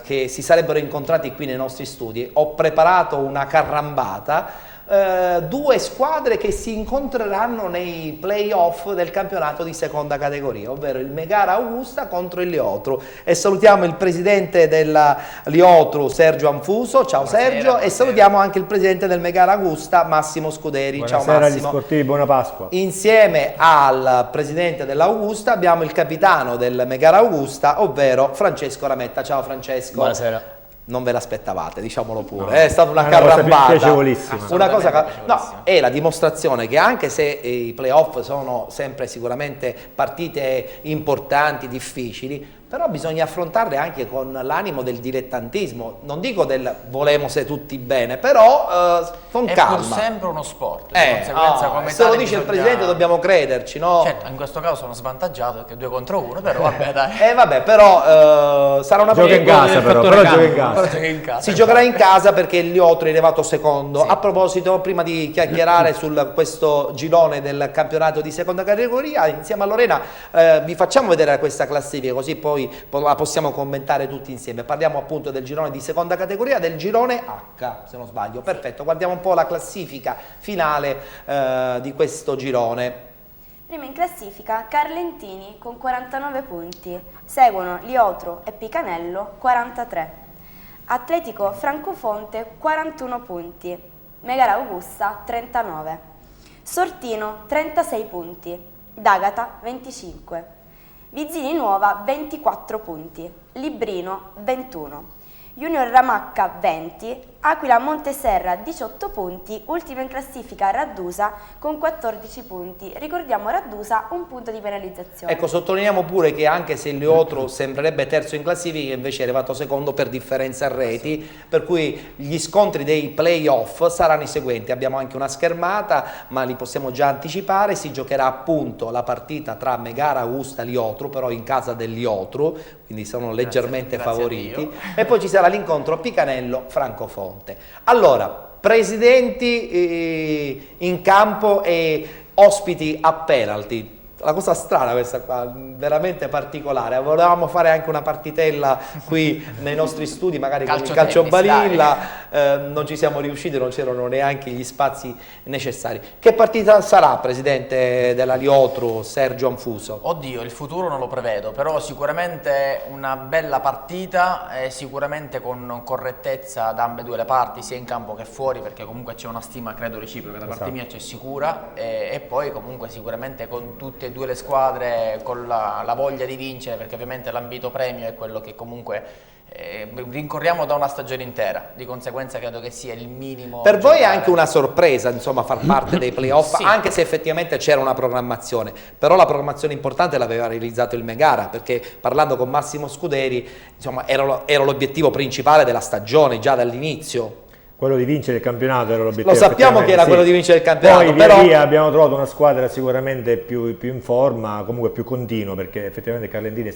che si sarebbero incontrati qui nei nostri studi. Ho preparato una carrambata due squadre che si incontreranno nei playoff del campionato di seconda categoria, ovvero il Megara Augusta contro il Liotru. E salutiamo il presidente della Liotru, Sergio Anfuso, ciao Sergio, e salutiamo anche il presidente del Megara Augusta, Massimo Scuderi.
Buonasera
ciao Massimo.
agli sportivi, buona Pasqua.
Insieme al presidente dell'Augusta abbiamo il capitano del Megara Augusta, ovvero Francesco Rametta. Ciao Francesco.
Buonasera.
Non ve l'aspettavate, diciamolo pure,
No.
è stata una
È una cosa
carrambata,
piacevolissima.
una cosa, no, è la dimostrazione che anche se i playoff sono sempre sicuramente partite importanti, difficili, però bisogna affrontarle anche con l'animo del dilettantismo, non dico del volemo tutti bene, però con calma.
È pur sempre uno sport, di conseguenza come
se lo
tale
dice il
bisogna-
presidente dobbiamo crederci, no?
Certo, in questo caso sono svantaggiato perché 2 contro 1, però vabbè dai.
Vabbè, però sarà una
Gioca in casa però gioca in casa.
Però gioca in casa.
Si giocherà in casa perché il Liotru è arrivato secondo. A proposito, prima di chiacchierare su questo girone del campionato di seconda categoria, insieme a Lorena vi facciamo vedere questa classifica, così poi la possiamo commentare tutti insieme. Parliamo appunto del girone di seconda categoria, del girone H, se non sbaglio. Perfetto, guardiamo un po' la classifica finale di questo girone.
Prima in classifica Carlentini con 49 punti, seguono Liotru e Picanello 43, Atletico Francofonte 41 punti, Megara Augusta 39, Sortino 36 punti, D'Agata 25, Vizzini Nuova 24 punti, Librino 21, Junior Ramacca 20, Aquila Monteserra 18 punti, ultima in classifica Raddusa con 14 punti. Ricordiamo Raddusa un punto di penalizzazione.
Ecco, sottolineiamo pure che anche se il Liotru sembrerebbe terzo in classifica, invece è arrivato secondo per differenza a reti, per cui gli scontri dei playoff saranno i seguenti. Abbiamo anche una schermata, ma li possiamo già anticipare. Si giocherà appunto la partita tra Megara Augusta e Liotru, però in casa del Liotru, quindi sono leggermente favoriti. E poi ci sarà l'incontro Picanello-Francofonte. Allora, presidenti in campo e ospiti a penalty. La cosa strana questa qua, veramente particolare. Volevamo fare anche una partitella qui nei nostri studi, magari con il calcio balilla, non ci siamo riusciti, non c'erano neanche gli spazi necessari. Che partita sarà, presidente della Liotru, Sergio Anfuso?
Oddio, il futuro non lo prevedo, però sicuramente una bella partita, sicuramente con correttezza da ambedue le parti, sia in campo che fuori, perché comunque c'è una stima, credo, reciproca, da parte mia c'è sicura, e poi comunque sicuramente con tutte e due le squadre, con la voglia di vincere, perché ovviamente l'ambito premio è quello che comunque rincorriamo da una stagione intera, di conseguenza credo che sia il minimo.
Per voi è anche una sorpresa, insomma, far parte dei playoff, anche se effettivamente c'era una programmazione, però la programmazione importante l'aveva realizzato il Megara, perché parlando con Massimo Scuderi, insomma, era l'obiettivo principale della stagione già dall'inizio.
Quello di vincere il campionato era l'obiettivo.
Lo sappiamo che era quello di vincere il campionato.
Poi
però
via abbiamo trovato una squadra sicuramente più in forma, comunque più continua, perché effettivamente Carlentini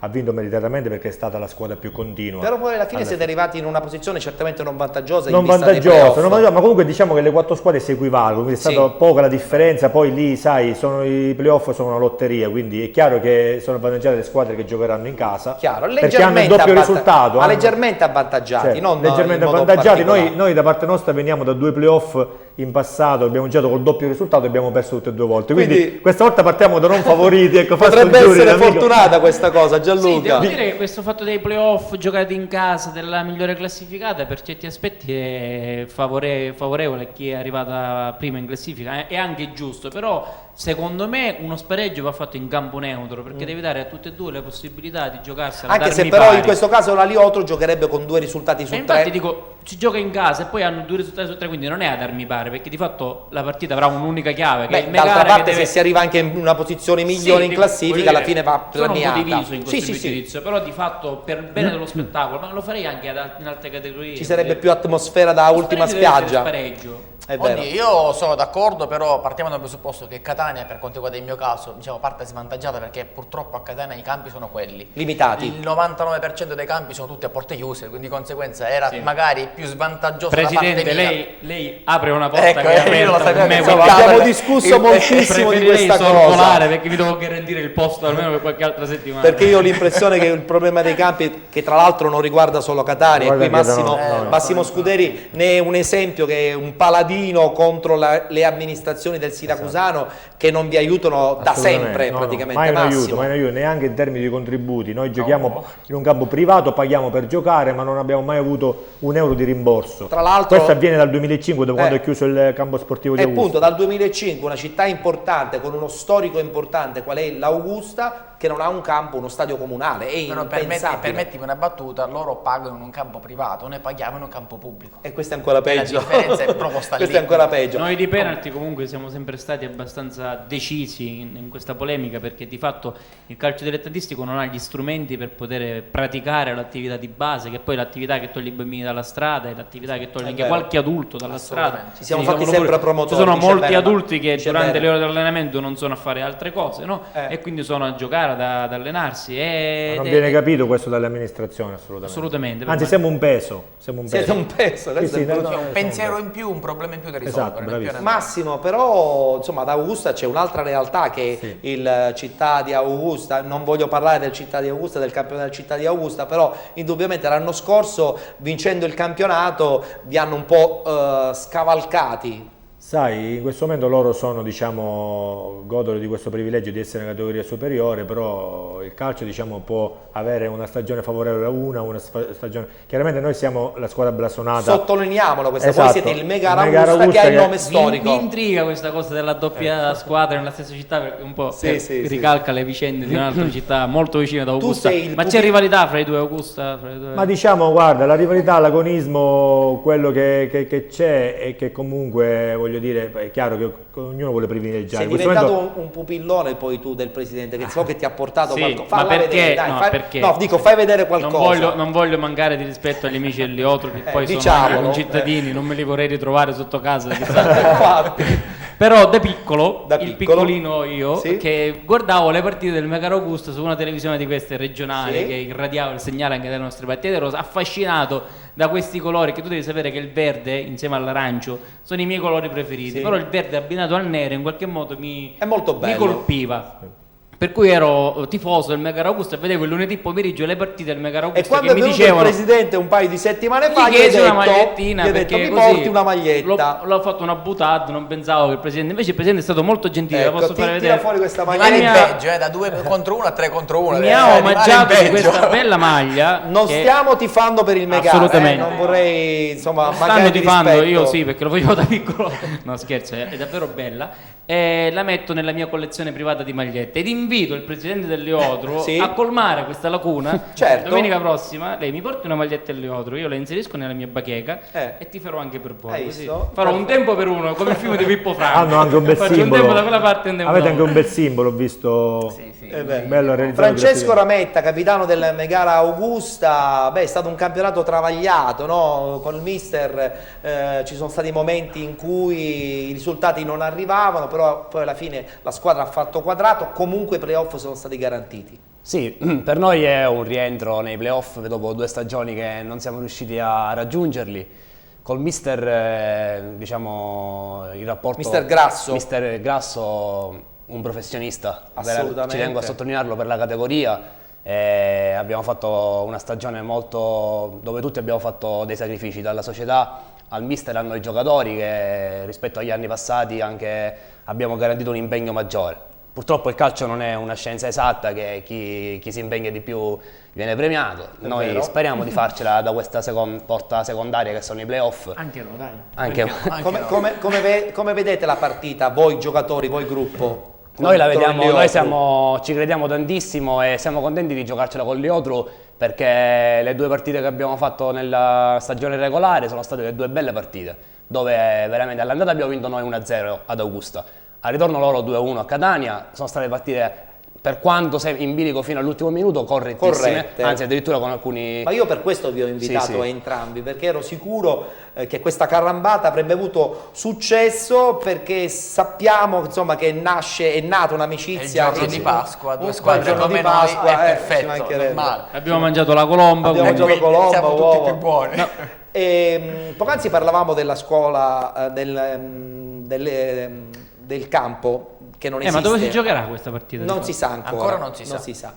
ha vinto meritatamente perché è stata la squadra più continua.
Però poi alla fine siete arrivati in una posizione certamente non vantaggiosa.
Non vantaggiosa, ma comunque diciamo che le 4 squadre si equivalgono, quindi è stata poca la differenza. Poi lì, sai, i playoff sono una lotteria, quindi è chiaro che sono avvantaggiate le squadre che giocheranno in casa.
Chiaro,
perché hanno il doppio risultato.
Ma leggermente avvantaggiati,
non leggermente avvantaggiati. Noi da parte nostra veniamo da 2 playoff in passato, abbiamo giocato col doppio risultato e abbiamo perso tutte e 2 volte. Quindi questa volta partiamo da non favoriti. Ecco,
potrebbe essere fortunata questa cosa, Gianluca.
Sì, devo dire che questo fatto dei playoff giocati in casa della migliore classificata per certi aspetti è favorevole a chi è arrivata prima in classifica, è anche giusto, però secondo me uno spareggio va fatto in campo neutro, perché devi dare a tutte e due le possibilità di giocarsela.
Anche se però in questo caso la Liotru giocherebbe con 2 risultati su 3.
Infatti dico, si gioca in casa e poi hanno 2 risultati su 3, quindi non è ad armi pari, perché di fatto la partita avrà un'unica chiave, che è il Megara.
D'altra parte se si arriva anche in una posizione migliore in classifica, alla fine va premiata.
Sono un po' diviso in questo giudizio, però di fatto per bene dello spettacolo, ma lo farei anche in altre categorie.
Ci sarebbe più atmosfera da ultima spiaggia.
È vero. Io sono d'accordo, però partiamo dal presupposto che Catania, per quanto riguarda il mio caso, diciamo parte svantaggiata, perché purtroppo a Catania i campi sono quelli
limitati.
Il 99% dei campi sono tutti a porte chiuse, quindi di conseguenza era magari più vantaggioso.
Presidente,
da parte mia.
lei apre una porta,
ecco,
che
io lo sapevo,
abbiamo discusso moltissimo di questa cosa,
perché mi devo garantire il posto almeno per qualche altra settimana.
Perché io ho l'impressione che il problema dei campi, che tra l'altro non riguarda solo Catania, e qui Massimo Scuderi ne è un esempio, che è un paladino paladino contro le amministrazioni del siracusano che non vi aiutano da sempre praticamente.
Mai un aiuto, neanche in termini di contributi. Noi giochiamo in un campo privato, paghiamo per giocare, ma non abbiamo mai avuto un euro di rimborso.
Tra l'altro,
questo avviene dal 2005, da quando è chiuso il campo sportivo di Augusta.
Appunto, dal 2005 una città importante con uno storico importante qual è l'Augusta, che non ha un campo, uno stadio comunale, è impensabile.
Permettimi una battuta, loro pagano in un campo privato, noi paghiamo in un campo pubblico.
E questo è ancora peggio.
La differenza è proprio sta lì.
Questo è ancora peggio.
Noi di penalty comunque siamo sempre stati abbastanza decisi in questa polemica, perché di fatto il calcio dilettantistico non ha gli strumenti per poter praticare l'attività di base, che poi è l'attività che toglie i bambini dalla strada, è l'attività che toglie anche qualche adulto dalla strada.
Ci siamo fatti sempre promotori.
Ci sono molti adulti che durante le ore di allenamento non sono a fare altre cose, no? E quindi sono a giocare, ad allenarsi.
Non viene capito questo dall'amministrazione, assolutamente. Anzi, siamo un peso.
Siete un peso.
Un pensiero in più, un problema in più da risolvere.
Massimo, però insomma ad Augusta c'è un'altra realtà che il Città di Augusta, non voglio parlare del Città di Augusta, del campione del Città di Augusta, però indubbiamente l'anno scorso vincendo il campionato vi hanno un po' scavalcati.
Sai, in questo momento loro sono, diciamo, godono di questo privilegio di essere una categoria superiore, però il calcio, diciamo, può avere una stagione favorevole a una stagione... Chiaramente noi siamo la squadra blasonata.
Sottolineiamolo questa, voi siete il Mega Augusta che ha il nome storico.
Mi intriga questa cosa della doppia squadra nella stessa città, perché un po' ricalca le vicende di un'altra città molto vicina ad Augusta. Ma c'è rivalità fra i due Augusta?
Ma diciamo, guarda, la rivalità, l'agonismo, quello che c'è e che comunque, voglio dire, è chiaro che ognuno vuole privilegiare.
Sei diventato un pupillone poi tu del presidente, che so che ti ha portato qualcosa.
Ma perché?
Fai vedere qualcosa.
Non voglio mancare di rispetto agli amici dell'Eliotro, che poi sono anche concittadini, non me li vorrei ritrovare sotto casa. Però da piccolo, il piccolino io, che guardavo le partite del Mega Augusta su una televisione di queste regionali, che irradiava il segnale anche delle nostre partite, ero affascinato da questi colori, che tu devi sapere che il verde insieme all'arancio sono i miei colori preferiti, però il verde abbinato al nero in qualche modo mi colpiva. Per cui ero tifoso del Mega Augusta e vedevo il lunedì pomeriggio le partite del Mega Augusta.
E quando è venuto il presidente un paio di settimane fa, gli ha detto,
una magliettina,
mi porti una maglietta.
L'ho fatto una butata, non pensavo che il presidente... Invece il presidente è stato molto gentile, la posso fare vedere.
Fuori questa maglietta.
In peggio, da 2 contro 1 a 3 contro 1.
Mi ha omaggiato di questa bella maglia.
Non stiamo tifando per il Mega,
assolutamente.
Non vorrei, insomma,
stanno tifando, io sì, perché lo facevo da piccolo. No, scherzo, è davvero bella. E la metto nella mia collezione privata di magliette ed invito il presidente dell'Eliotro a colmare questa lacuna. Domenica prossima lei mi porti una maglietta dell'Eliotro, io la inserisco nella mia bacheca e ti farò anche per voi, così farò un tempo per uno, come il film di Pippo Franco.
Hanno anche un bel simbolo.
Un tempo da quella parte, un tempo
avete anche un bel simbolo, ho visto. Bello realizzato.
Francesco Rametta, capitano del Megara Augusta, è stato un campionato travagliato, no? Con il mister ci sono stati momenti in cui i risultati non arrivavano, però poi alla fine la squadra ha fatto quadrato, comunque i playoff sono stati garantiti.
Sì, per noi è un rientro nei playoff dopo 2 stagioni che non siamo riusciti a raggiungerli. Col mister, diciamo, il rapporto...
Mister Grasso.
Mister Grasso, un professionista,
assolutamente.
Ci tengo a sottolinearlo per la categoria. Abbiamo fatto una stagione dove tutti abbiamo fatto dei sacrifici, dalla società al mister, a noi giocatori, che rispetto agli anni passati anche abbiamo garantito un impegno maggiore. Purtroppo il calcio non è una scienza esatta, che chi si impegna di più viene premiato. Noi speriamo di farcela da questa porta secondaria che sono i playoff.
Anche no, dai.
Anche
come vedete la partita, voi giocatori, voi gruppo?
Noi la vediamo, noi ci crediamo tantissimo e siamo contenti di giocarcela con l'Eliotro, perché le 2 partite che abbiamo fatto nella stagione regolare sono state 2 belle partite, dove veramente all'andata abbiamo vinto noi 1-0 ad Augusta, al ritorno loro 2-1 a Catania. Sono state partite, per quanto sei in bilico fino all'ultimo minuto, correttissime, anzi addirittura con alcuni...
Ma io per questo vi ho invitato a entrambi, perché ero sicuro che questa carambata avrebbe avuto successo, perché sappiamo, insomma, che è nata un'amicizia.
Il giorno di Pasqua, 2 squadre come noi, è perfetto,
abbiamo mangiato la colomba,
siamo tutti più buoni.
No. Poc'anzi parlavamo della scuola del campo, che non esiste.
Ma dove si giocherà questa partita?
Non si sa ancora.
Ancora non si sa.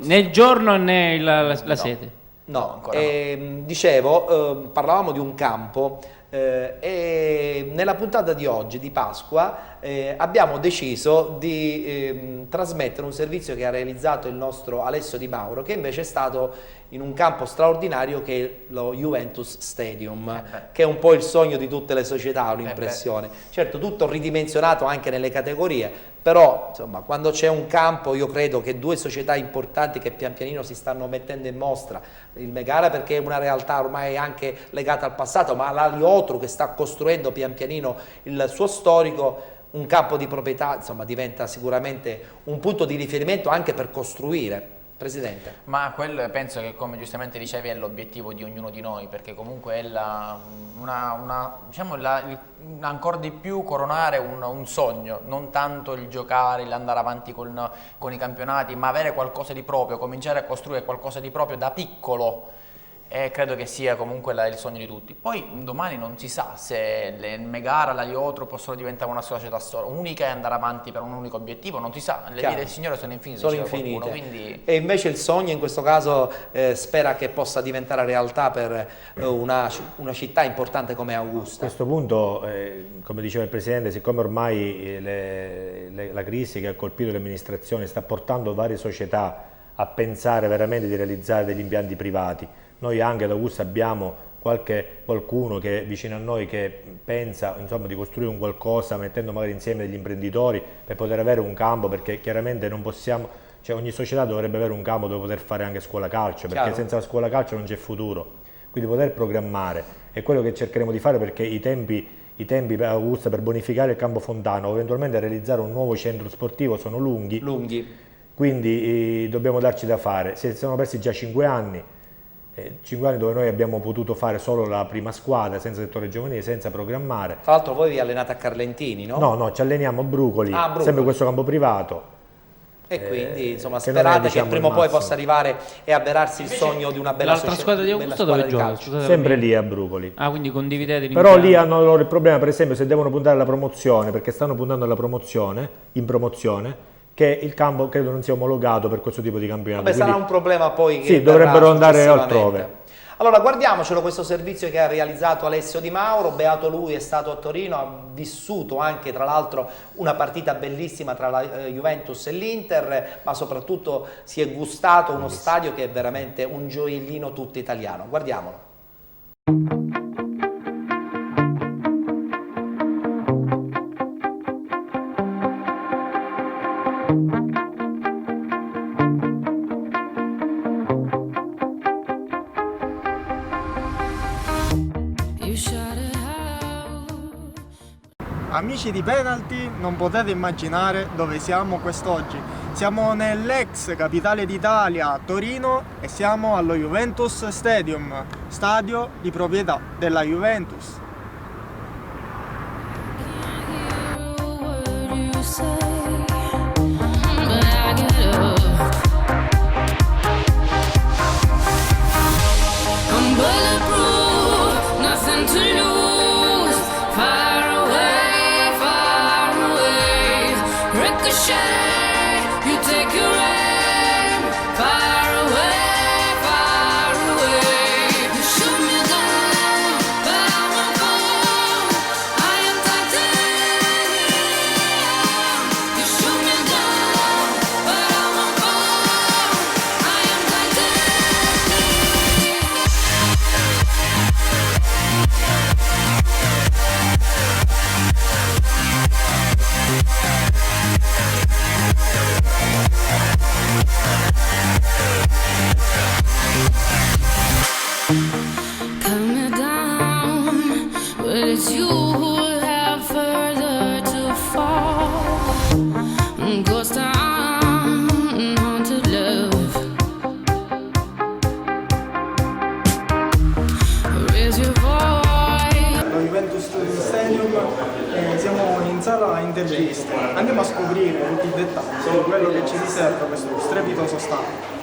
Nel giorno né la sede?
No, ancora no. Dicevo, parlavamo di un campo E nella puntata di oggi, di Pasqua, abbiamo deciso di trasmettere un servizio che ha realizzato il nostro Alessio Di Mauro, che invece è stato in un campo straordinario che è lo Juventus Stadium, che è un po' il sogno di tutte le società, ho l'impressione. Certo, tutto ridimensionato anche nelle categorie, però insomma, quando c'è un campo, io credo che due società importanti che pian pianino si stanno mettendo in mostra, il Megara perché è una realtà ormai anche legata al passato, ma l'Aliotru che sta costruendo pian pianino il suo storico, un campo di proprietà, insomma, diventa sicuramente un punto di riferimento anche per costruire. Presidente.
Ma quello penso che, come giustamente dicevi, è l'obiettivo di ognuno di noi, perché comunque è diciamo ancora di più coronare un sogno, non tanto il giocare, l'andare avanti con i campionati, ma avere qualcosa di proprio, cominciare a costruire qualcosa di proprio da piccolo. E credo che sia comunque il sogno di tutti. Poi domani non si sa se il Megara, l'Aliotru possono diventare una società unica e andare avanti per un unico obiettivo, non si sa, le vie del Signore sono infinite.
Sono infinite. Quindi... E invece il sogno in questo caso spera che possa diventare realtà per una città importante come Augusta.
A questo punto, come diceva il Presidente, siccome ormai la crisi che ha colpito le amministrazioni sta portando varie società a pensare veramente di realizzare degli impianti privati, noi anche ad Augusta abbiamo qualcuno che è vicino a noi che pensa insomma, di costruire un qualcosa mettendo magari insieme degli imprenditori per poter avere un campo, perché chiaramente non possiamo, cioè ogni società dovrebbe avere un campo dove poter fare anche scuola calcio, perché senza la scuola calcio non c'è futuro, quindi poter programmare è quello che cercheremo di fare, perché i tempi per Augusta per bonificare il campo Fontana o eventualmente realizzare un nuovo centro sportivo sono lunghi. Quindi dobbiamo darci da fare. Si sono persi già 5 anni, 5 anni dove noi abbiamo potuto fare solo la prima squadra, senza settore giovanile, senza programmare.
Tra l'altro voi vi allenate a Carlentini, no?
No, ci alleniamo a Brucoli, sempre questo campo privato.
E quindi insomma sperate che prima o poi possa arrivare e avverarsi il sogno di una bella
società. L'altra squadra di Augusta dove gioca?
Sempre lì a Brucoli.
Ah, quindi condividete l'impianto.
Però lì hanno loro il problema, per esempio, se devono puntare alla promozione, perché stanno puntando alla promozione, in promozione, che il campo credo non sia omologato per questo tipo di campionato.
Beh, sarà un problema poi che
sì, dovrebbero andare altrove.
Allora guardiamocelo questo servizio che ha realizzato Alessio Di Mauro, beato lui, è stato a Torino, ha vissuto anche tra l'altro una partita bellissima tra la Juventus e l'Inter, ma soprattutto si è gustato uno stadio che è veramente un gioiellino tutto italiano. Guardiamolo.
Amici di Penalty, non potete immaginare dove siamo quest'oggi. Siamo nell'ex capitale d'Italia, Torino, e siamo allo Juventus Stadium, stadio di proprietà della Juventus. Interviste, andiamo a scoprire tutti i dettagli di quello che ci riserva questo strepitoso stadio.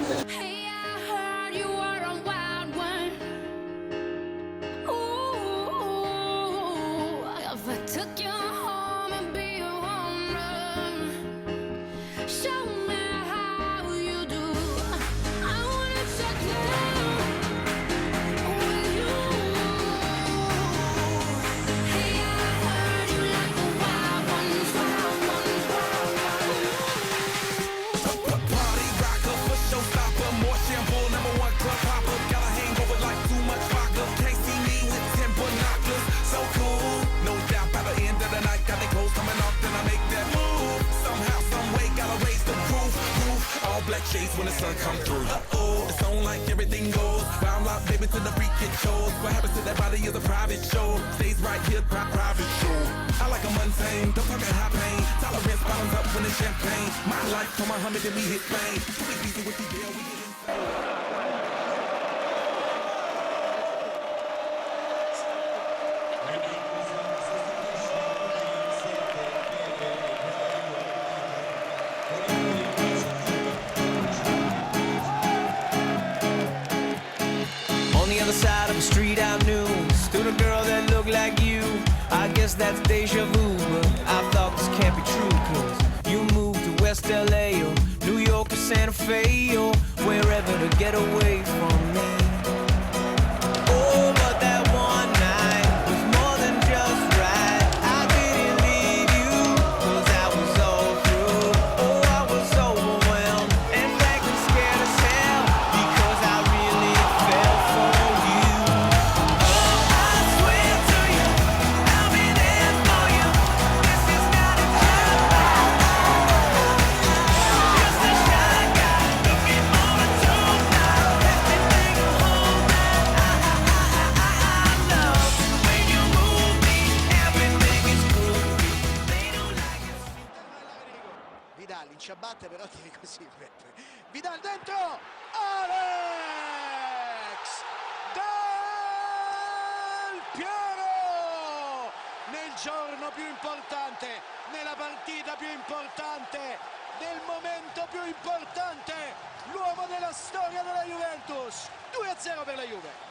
black shades when the sun come through. It's on like everything goes. Round lock, baby, to the freak it shows. What happens to that body is a private show. Stays right here, private show. I like a mundane, don't talk high pain. Tolerance bottoms up when it's champagne. My life, come Muhammad, then we hit fame. Too easy with the deal, we get insane.
Side of the street I knew stood a girl that looked like you. I guess that's deja vu, but I thought this can't be true, cause you moved to West LA or New York or Santa Fe or wherever to get away from me. Oh, but that one night was more than just right. I didn't leave you, cause I was all through. Oh, I was overwhelmed and frankly scared as hell, because I really fell for you. Oh, I swear to you, I'll be there for you. This is not a job. Just a shy guy looking for a tool now. Let me take you home now. I love when you move me, everything is groovy. They don't like it.
Vidal in ciabatte, però tieni così Beppe. Vidal dentro, Alex Del Piero, nel giorno più importante, nella partita più importante, nel momento più importante, l'uomo della storia della Juventus. 2-0 per la Juve.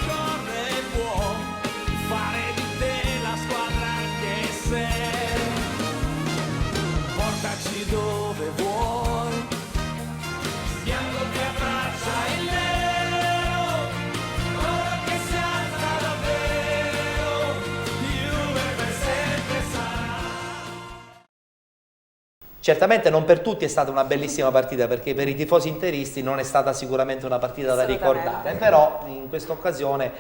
Corre può fare di te la squadra che sei. Portaci dove vuoi. Bianco che abbraccia il nero. Ora che si alza davvero. Juve per sempre sarà.
Certamente non per tutti è stata una bellissima partita, perché per i tifosi interisti non è stata sicuramente una partita da ricordare, però in questa occasione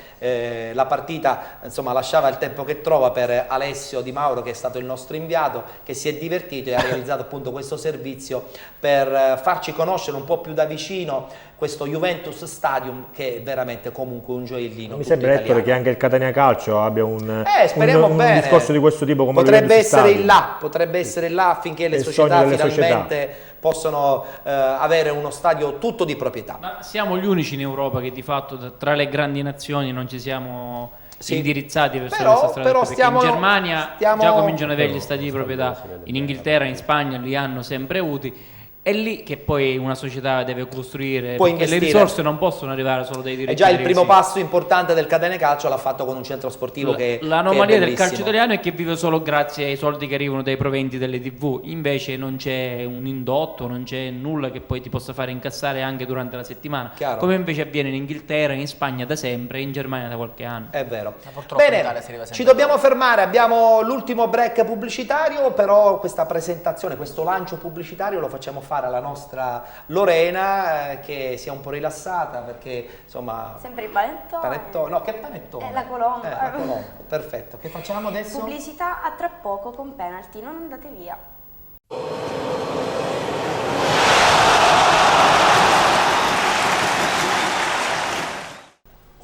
la partita insomma lasciava il tempo che trova per Alessio Di Mauro, che è stato il nostro inviato, che si è divertito e ha realizzato appunto questo servizio per farci conoscere un po' più da vicino questo Juventus Stadium, che è veramente comunque un gioiellino.
Mi sembra, Ettore, che anche il Catania Calcio abbia un
bene.
discorso di questo tipo come
potrebbe
Juventus
essere
Stadium.
potrebbe essere là affinché le
Il
società
sogno delle
finalmente possono avere uno stadio tutto di proprietà.
Ma siamo gli unici in Europa che di fatto tra le grandi nazioni non ci siamo indirizzati verso questa strada, perché in Germania già cominciano ad avere gli stadi di proprietà, in Inghilterra, in Spagna li hanno sempre avuti. È lì che poi una società deve costruire,
Può
perché le
investire.
risorse non possono arrivare solo dai diritti.
E già il
televisivi.
primo passo importante del Catania Calcio l'ha fatto con un centro sportivo che
L'anomalia
è
del
bellissimo.
calcio italiano è che vive solo grazie ai soldi che arrivano dai proventi delle TV, invece non c'è un indotto, non c'è nulla che poi ti possa fare incassare anche durante la settimana,
Chiaro.
come invece avviene in Inghilterra, in Spagna da sempre e in Germania da qualche anno.
È vero.
Purtroppo in
Bene,
Italia si arriva
ci
sempre
dobbiamo fermare, abbiamo l'ultimo break pubblicitario, però questa presentazione, questo lancio pubblicitario lo facciamo fare alla nostra Lorena, che sia un po' rilassata, perché insomma...
Sempre il panettone.
No, che panettone?
La colomba.
La colomba, perfetto. Che facciamo adesso?
Pubblicità a tra poco con penalty, non andate via.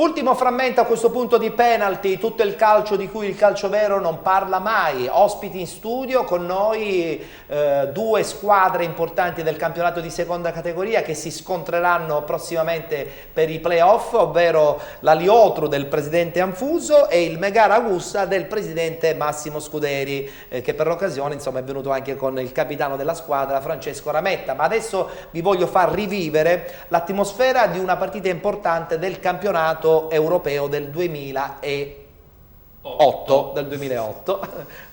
Ultimo frammento a questo punto di penalty, tutto il calcio di cui il calcio vero non parla mai. Ospiti in studio con noi due squadre importanti del campionato di seconda categoria che si scontreranno prossimamente per i playoff, ovvero la Liotru del presidente Anfuso e il Megara Augusta del presidente Massimo Scuderi, che per l'occasione insomma è venuto anche con il capitano della squadra Francesco Rametta. Ma adesso vi voglio far rivivere l'atmosfera di una partita importante del campionato europeo del 2023. 8 del 2008,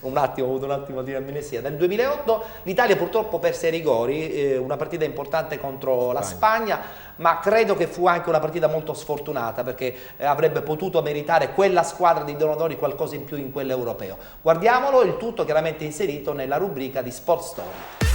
ho avuto un attimo di amnesia. Nel 2008 l'Italia purtroppo perse ai rigori, una partita importante contro la Spagna, ma credo che fu anche una partita molto sfortunata perché avrebbe potuto meritare quella squadra di donatori qualcosa in più in quell'europeo. Guardiamolo, il tutto chiaramente inserito nella rubrica di Sport Story.